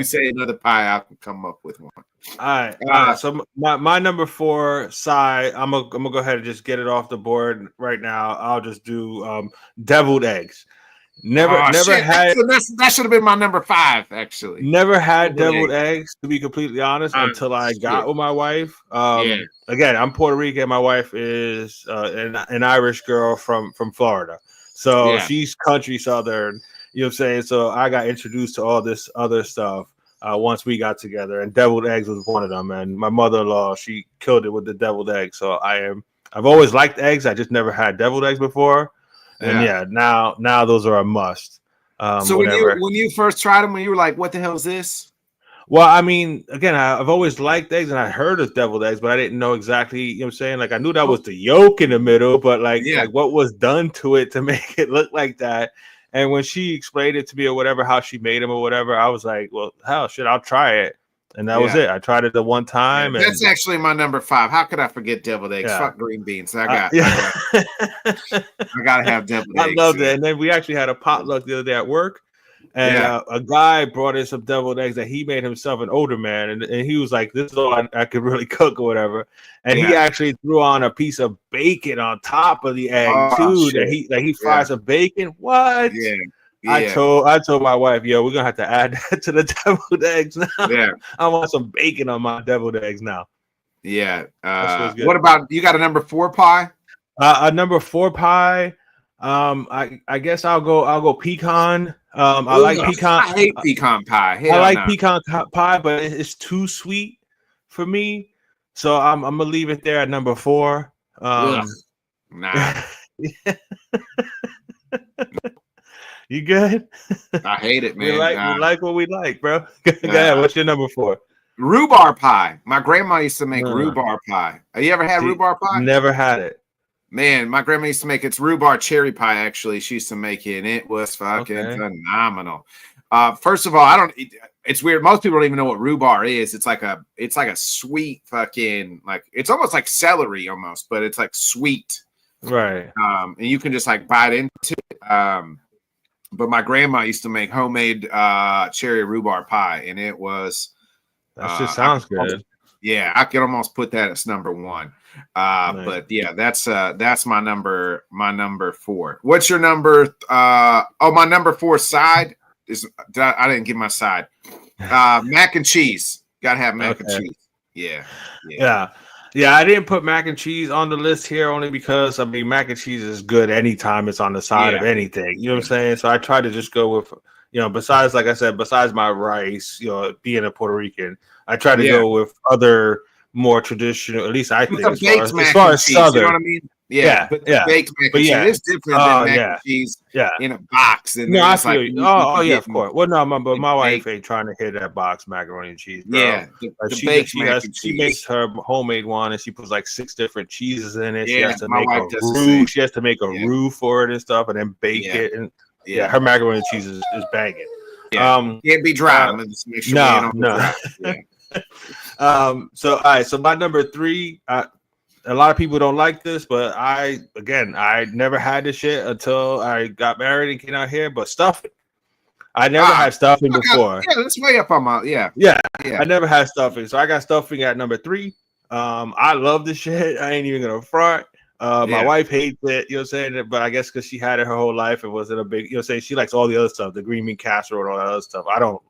say another pie, I can come up with one. All right. So my number 4 side, I'm gonna go ahead and just get it off the board right now. I'll just do deviled eggs. Never had that should have been my number 5, actually. Never had deviled eggs, to be completely honest, until I got with my wife. Again, I'm Puerto Rican. My wife is an Irish girl from Florida, so she's country Southern. You know what I'm saying? So I got introduced to all this other stuff once we got together, and deviled eggs was one of them. And my mother-in-law, she killed it with the deviled eggs. So I've always liked eggs. I just never had deviled eggs before. And now those are a must. So when you first tried them, when you were like, "What the hell is this?" Well, I mean, again, I've always liked eggs, and I heard of deviled eggs, but I didn't know exactly. You know what I'm saying? Like, I knew that was the yolk in the middle, but like what was done to it to make it look like that. And when she explained it to me or whatever, how she made them or whatever, I was like, "Well, hell, shit, I'll try it." And that was it. I tried it the one time. That's actually my number 5. How could I forget deviled eggs? Fuck green beans. I gotta have deviled eggs. I love that. And then we actually had a potluck the other day at work, and a guy brought in some deviled eggs that he made himself, an older man, and he was like, "This is all I could really cook or whatever." And he actually threw on a piece of bacon on top of the egg too. That he fries some bacon. What? Yeah. I told my wife, "Yo, we're gonna have to add that to the deviled eggs now." Yeah, I want some bacon on my deviled eggs now. Yeah. What about you? Got a number 4 pie? A number 4 pie. I guess I'll go pecan. I like pecan. I hate pecan pie. I like pecan pie, but it's too sweet for me. So I'm gonna leave it there at number 4. Nah. You good? I hate it, man. We like what we like, bro. Go ahead. What's your number 4? Rhubarb pie. My grandma used to make rhubarb pie. Have you ever had rhubarb pie? Never had it. Man, my grandma used to make it's rhubarb cherry pie. Actually, she used to make it, and it was fucking phenomenal. First of all, it's weird. Most people don't even know what rhubarb is. It's like a sweet fucking it's almost like celery almost, but it's like sweet, right? And you can just like bite into it. But my grandma used to make homemade cherry rhubarb pie, and it was. That just sounds good. Yeah, I could almost put that as number 1. Nice. But yeah, that's my number 4. What's your number? My number 4 side is I didn't give my side. Mac and cheese. Gotta have mac and cheese. Yeah. I didn't put mac and cheese on the list here only because I mean mac and cheese is good anytime it's on the side of anything. You know what I'm saying? So I try to just go with, you know, besides, like I said, besides my rice, you know, being a Puerto Rican, I try to go with other more traditional, at least I think, as far as southern. You know what I mean? Yeah. But baked mac and cheese is different than mac and cheese in a box. And I feel you. Of course. Well, no, but my wife ain't trying to hit that box macaroni and cheese, bro. Yeah, she makes her homemade one, and she puts like 6 different cheeses in it. Yeah, she has to make a roux. She has to make a roux for it and stuff, and then bake it. And her macaroni and cheese is banging. Yeah. Can't be dry. Let's make sure no. So all right, so my number 3, a lot of people don't like this, but I never had this shit until I got married and came out here. But stuffing, I never had stuffing before. Yeah, that's way up on my I never had stuffing, so I got stuffing at number 3. I love this shit. I ain't even gonna front. My wife hates it, you know what I'm saying? But I guess because she had it her whole life, it wasn't a big, you know, say she likes all the other stuff, the green bean casserole and all that other stuff. I don't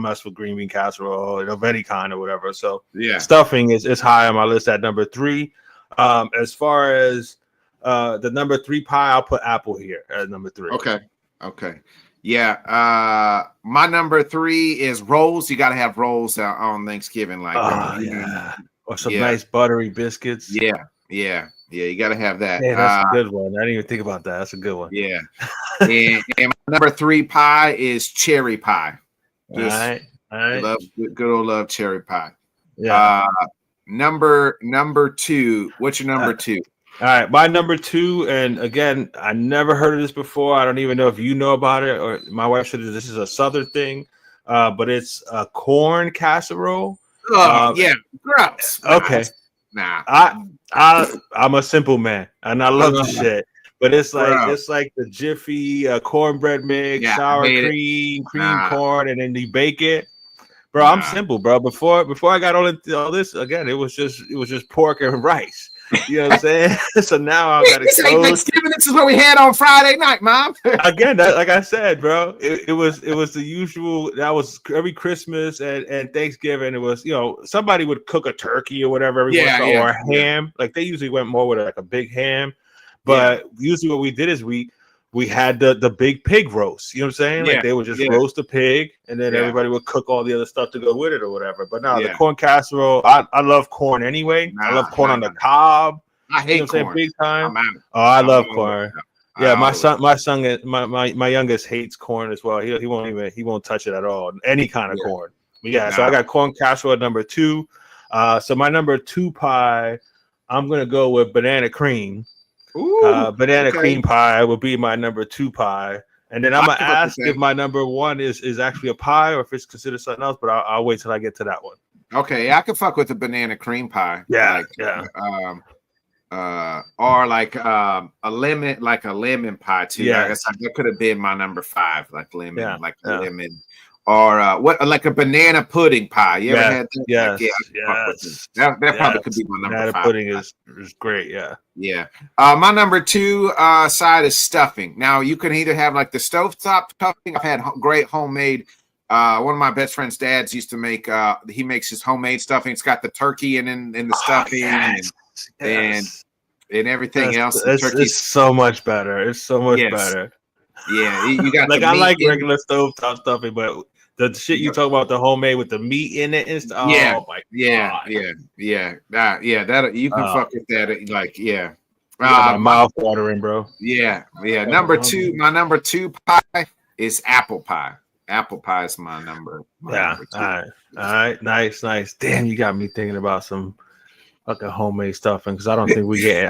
mess with green bean casserole of any kind or whatever. So stuffing is high on my list at number 3. As far as the number 3 pie, I'll put apple here at number 3. Okay. Yeah. My number 3 is rolls. You got to have rolls on Thanksgiving, like or some nice buttery biscuits. Yeah. You got to have that. Yeah, that's a good one. I didn't even think about that. That's a good one. Yeah. and my number 3 pie is cherry pie. All right. Love cherry pie. Yeah. Number 2. What's your number 2? All right, my number 2, and again, I never heard of this before. I don't even know if you know about it, or my wife said this is a southern thing, but it's a corn casserole. Yeah, gross. Okay, nah. I'm a simple man, and I love the shit. But it's like the Jiffy cornbread mix, sour cream corn, and then you bake it. Bro, I'm simple, bro. Before I got all this, again, it was just pork and rice. You know what I'm saying? So now I got to go. Thanksgiving. This is what we had on Friday night, Mom. Again, like I said, bro, it was the usual. That was every Christmas and Thanksgiving. It was, you know, somebody would cook a turkey or whatever or a ham. Like they usually went more with like a big ham. But usually what we did is we had the big pig roast. You know what I'm saying? Like they would just roast the pig, and then everybody would cook all the other stuff to go with it or whatever. But now the corn casserole, I love corn anyway. I love corn on the cob. I hate corn. Saying? Big time. I love corn. Yeah, my youngest hates corn as well. He won't touch it at all. Any kind of corn. But so I got corn casserole at number 2. So my number 2 pie, I'm gonna go with banana cream. Banana cream pie will be my number 2 pie, and then I'm gonna ask if my number 1 is actually a pie or if it's considered something else. But I'll wait till I get to that one. Okay, I can fuck with the banana cream pie. Or like a lemon pie too. Yeah, I guess that could have been my number 5, like lemon, lemon. Or like a banana pudding pie. You ever had that? Yes. That probably could be my number 5. Banana pudding is great. Yeah. My number 2 side is stuffing. Now you can either have like the stovetop stuffing. I've had great homemade. One of my best friend's dads used to make. He makes his homemade stuffing. It's got the turkey in the stuffing and everything else. It's so much better. It's so much better. Yeah, you got like I like regular stovetop stuffing, but the shit you talk about, the homemade with the meat in it and stuff. Oh my god. That you can fuck with that. My mouth watering, bro. Yeah. Number 2, my number 2 pie is apple pie. Apple pie is my number. Number 2. All right. Nice. Damn, you got me thinking about some fucking homemade stuffing because I don't think we getting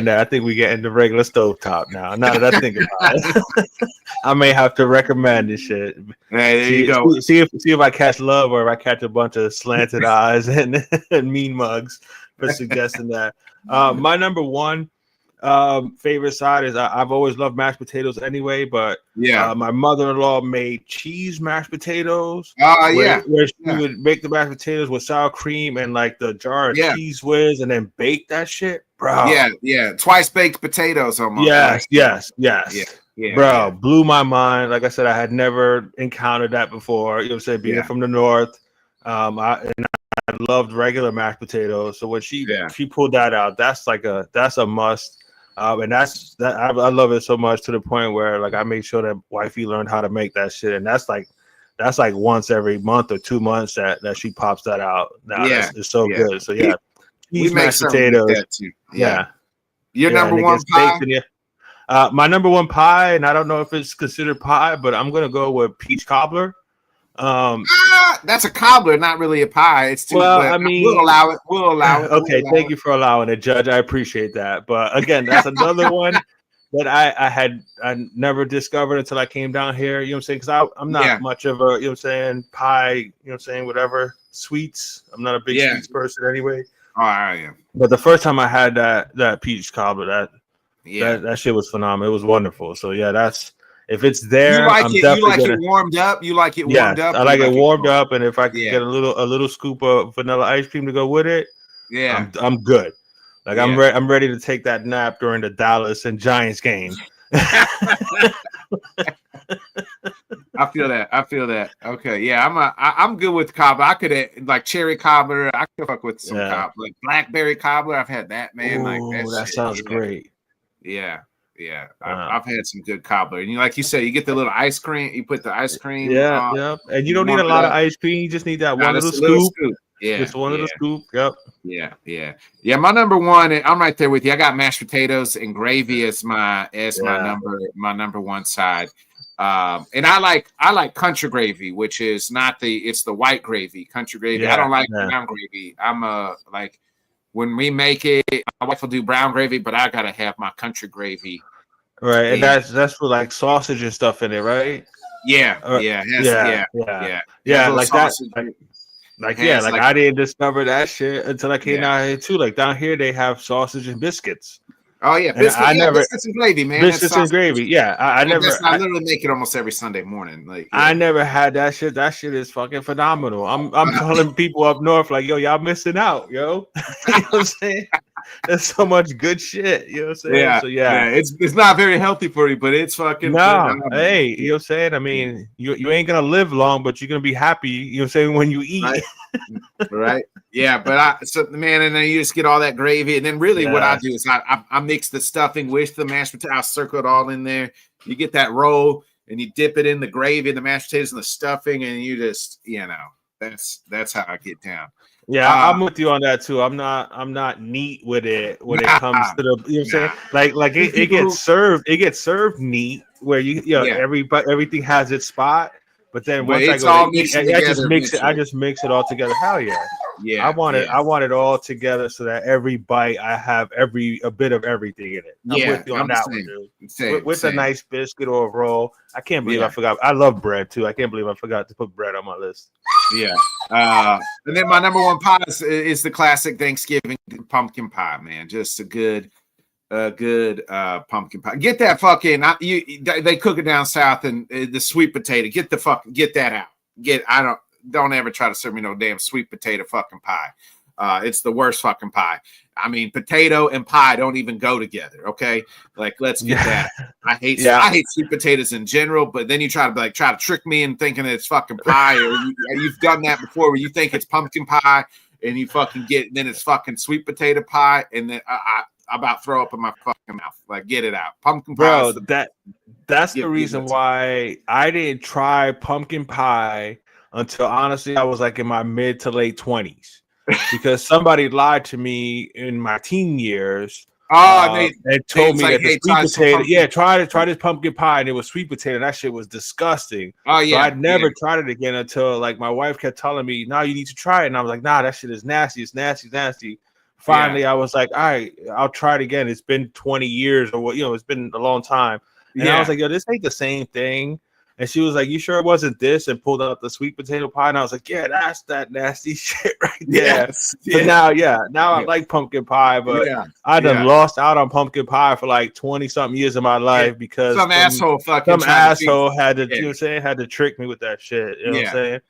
that. I think we getting the regular stovetop now. Now that I think about it, I may have to recommend this shit. There you go. See if I catch love or if I catch a bunch of slanted eyes and mean mugs for suggesting that. My number 1, favorite side is I've always loved mashed potatoes anyway, but Yeah. my mother-in-law made cheese mashed potatoes. Yeah. Where she Yeah. would make the mashed potatoes with sour cream and like the jar of Yeah. cheese whiz and then bake that shit, bro. Yeah. Twice baked potatoes almost. Yes. Yeah. Bro, blew my mind. Like I said, I had never encountered that before. You know what I'm saying? Being from the north. I loved regular mashed potatoes. So when she pulled that out, that's a must. And I love it so much to the point where like I made sure that wifey learned how to make that shit. And that's like once every month or 2 months that she pops that out. Now it's so good. So yeah. We make mashed potatoes. Like that too. Yeah. Your number one pie? My number one pie, and I don't know if it's considered pie, but I'm gonna go with peach cobbler. That's a cobbler, not really a pie. It's too. Well, I mean, we'll allow it. We'll allow it. Okay, thank you for allowing it, Judge. I appreciate that. But again, that's another one that I never discovered until I came down here. You know what I'm saying? Because I'm not much of a you know what I'm saying pie. You know what I'm saying whatever sweets. I'm not a big sweets person anyway. Oh, I am. But the first time I had that peach cobbler, that shit was phenomenal. It was wonderful. So yeah, that's if it's there. You like I'm it? definitely You like gonna, it warmed up? You like it warmed up? I like it warmed up, and if I can get a little scoop of vanilla ice cream to go with it, I'm good. Like I'm ready to take that nap during the Dallas and Giants game. I feel that. Okay, yeah, I'm good with cobbler. I could like cherry cobbler. I could fuck with some cobbler, like blackberry cobbler. I've had that, man. Ooh, that sounds great. Yeah. I've had some good cobbler, and like you said, you get the little ice cream. You put the ice cream. And you don't need a lot of ice cream. You just need that one little scoop. Yeah, just one little scoop. Yep. Yeah. My number one, I'm right there with you. I got mashed potatoes and gravy as my number one side. And I like country gravy, which is it's the white gravy, country gravy. I don't like brown gravy. I'm like when we make it, my wife will do brown gravy, but I gotta have my country gravy. Right, and that's for like sausage and stuff in it, right? Yeah. Like sausage. that. Like I didn't discover that shit until I came down here too. Like down here, they have sausage and biscuits. Oh yeah, biscuits and gravy, man. Biscuits and gravy. Yeah, I literally make it almost every Sunday morning. Like I never had that shit. That shit is fucking phenomenal. I'm telling people up north, like, yo, y'all missing out, yo. You know what I'm saying? There's so much good shit. You know what I'm saying? Yeah. So it's not very healthy for you, but it's fucking hey, you know what I'm saying? I mean, you ain't gonna live long, but you're gonna be happy, you know what I'm saying, when you eat. Right. Yeah, but and then you just get all that gravy, and then really what I do is I mix the stuffing with the mashed potato. I circle it all in there. You get that roll, and you dip it in the gravy, and the mashed potatoes, and the stuffing, and you just that's how I get down. Yeah, I'm with you on that too. I'm not neat with it when it comes to the you know what I'm saying? Like it gets served neat where everything has its spot. But then once I go to eat, I just mix it all together. Hell yeah. Yeah. I want it all together so that every bite I have a bit of everything in it. I'm with you on that one, dude. With a nice biscuit or a roll. I can't believe I forgot. I love bread too. I can't believe I forgot to put bread on my list. Yeah. And then my number one pie is the classic Thanksgiving pumpkin pie, man. Just a good pumpkin pie. Get that fucking they cook it down south, and the sweet potato. Get that out. Don't ever try to serve me no damn sweet potato fucking pie. It's the worst fucking pie. I mean, potato and pie don't even go together. Okay, like let's get that. I hate sweet potatoes in general, but then you try to trick me in thinking it's fucking pie, or you've done that before where you think it's pumpkin pie and you fucking then it's fucking sweet potato pie, and then I about throw up in my fucking mouth. Like, get it out. Pumpkin pie. Bro, that's the reason why I didn't try pumpkin pie until honestly I was like in my mid to late 20s. Because somebody lied to me in my teen years. And told me that the sweet potato, try this pumpkin pie, and it was sweet potato. That shit was disgusting. Oh yeah, so I'd never tried it again until like my wife kept telling me, "No, you need to try it," and I was like, "Nah, that shit is nasty. It's nasty." Finally, I was like, "All right, I'll try it again." It's been 20 years, or what? It's been a long time, and I was like, "Yo, this ain't the same thing." And she was like, "You sure it wasn't this?" And pulled out the sweet potato pie. And I was like, "Yeah, that's that nasty shit right there." Yes. But now I like pumpkin pie, but I done lost out on pumpkin pie for like 20-something years of my life because some asshole had to, you know what I'm saying, had to trick me with that shit. You know what I'm saying?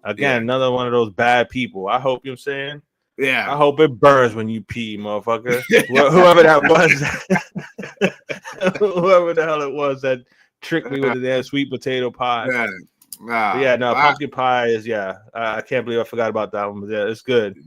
Again, another one of those bad people. I hope, you know what I'm saying? Yeah. I hope it burns when you pee, motherfucker. Whoever that was, whoever the hell it was that tricked me with the damn sweet potato pie. Pumpkin pie is I can't believe I forgot about that one. But yeah, it's good.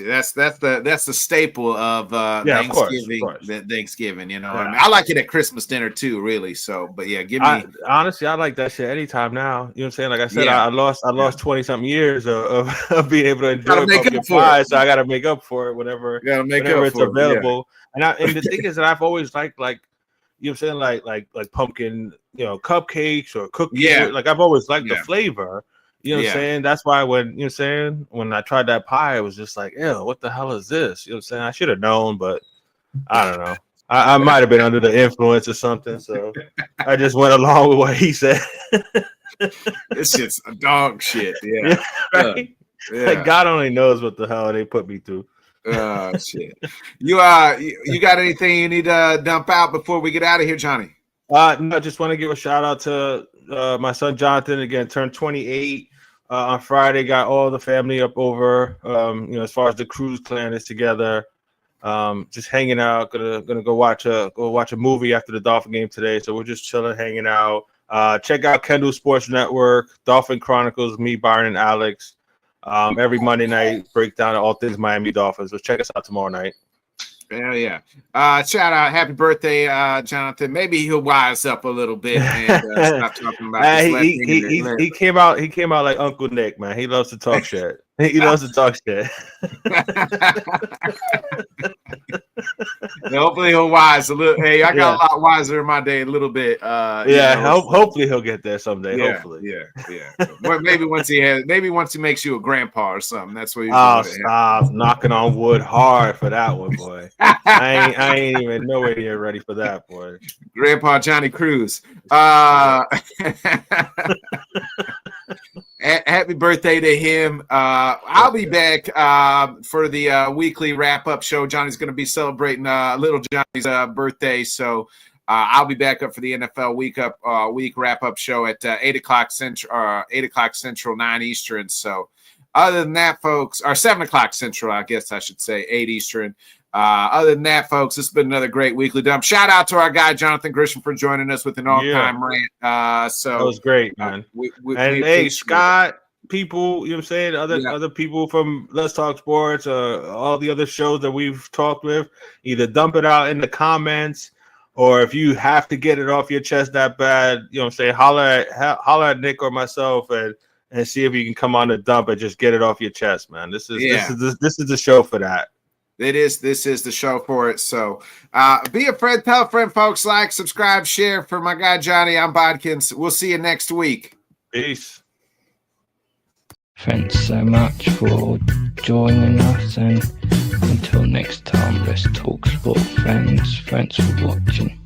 That's the staple of Thanksgiving. Of course. Thanksgiving, you know. I mean, I like it at Christmas dinner too, really. So, but yeah, honestly, I like that shit anytime now. You know what I'm saying? Like I said, I lost 20-something years of being able to enjoy pumpkin pie, so I got to make up for it whenever it's available. And the thing is that I've always liked, like, you know what I'm saying, like pumpkin, you know, cupcakes or cookies. Yeah. Like I've always liked the flavor. You know what I'm saying? That's why when, you know what I'm saying, when I tried that pie, it was just like, ew, what the hell is this? You know what I'm saying? I should have known, but I don't know. I might have been under the influence or something. So I just went along with what he said. This shit's a dog shit. Yeah. Right? Like God only knows what the hell they put me through. Oh shit. You got anything you need to dump out before we get out of here, Johnny? No, I just want to give a shout out to my son Jonathan, again, turned 28 on Friday. Got all the family up over, you know, as far as the Cruz clan is together, just hanging out. Gonna go watch a movie after the Dolphin game today. So we're just chilling, hanging out. Check out Kendall Sports Network, Dolphin Chronicles, me, Byron, and Alex. Every Monday night, break down all things Miami Dolphins. So check us out tomorrow night. Hell yeah. Shout out, happy birthday, Jonathan. Maybe he'll wise up a little bit and stop talking about this. He came out like Uncle Nick, man. He loves to talk shit. He loves to talk shit. Hopefully he'll wise a little. Hey, I got a lot wiser in my day, a little bit. Hopefully he'll get there someday. Hopefully. Well, maybe once he makes you a grandpa or something. That's what you stop knocking on wood hard for that one, boy. I ain't even nowhere near ready for that, boy. Grandpa Johnny Cruz. Happy birthday to him. I'll be back for the weekly wrap-up show. Johnny's going to be celebrating little Johnny's birthday, so I'll be back up for the NFL week wrap-up show at 8 o'clock Central, 9 Eastern. So other than that, folks, or 7 o'clock Central, I guess I should say, 8 Eastern. Other than that, folks, this has been another great weekly dump. Shout out to our guy Jonathan Grisham for joining us with an all-time rant. So that was great, man. Hey, Scott, people, you know what I'm saying? Other people from Let's Talk Sports, all the other shows that we've talked with, either dump it out in the comments, or if you have to get it off your chest that bad, you know what I'm saying, holler at Nick or myself and see if you can come on the dump and just get it off your chest, man. This is the show for that. This is the show for it. So be a friend, tell a friend, folks. Like, subscribe, share. For my guy Johnny, I'm Bodkins. We'll see you next week. Peace. Thanks so much for joining us, and until next time, let's talk sport, friends. Thanks for watching.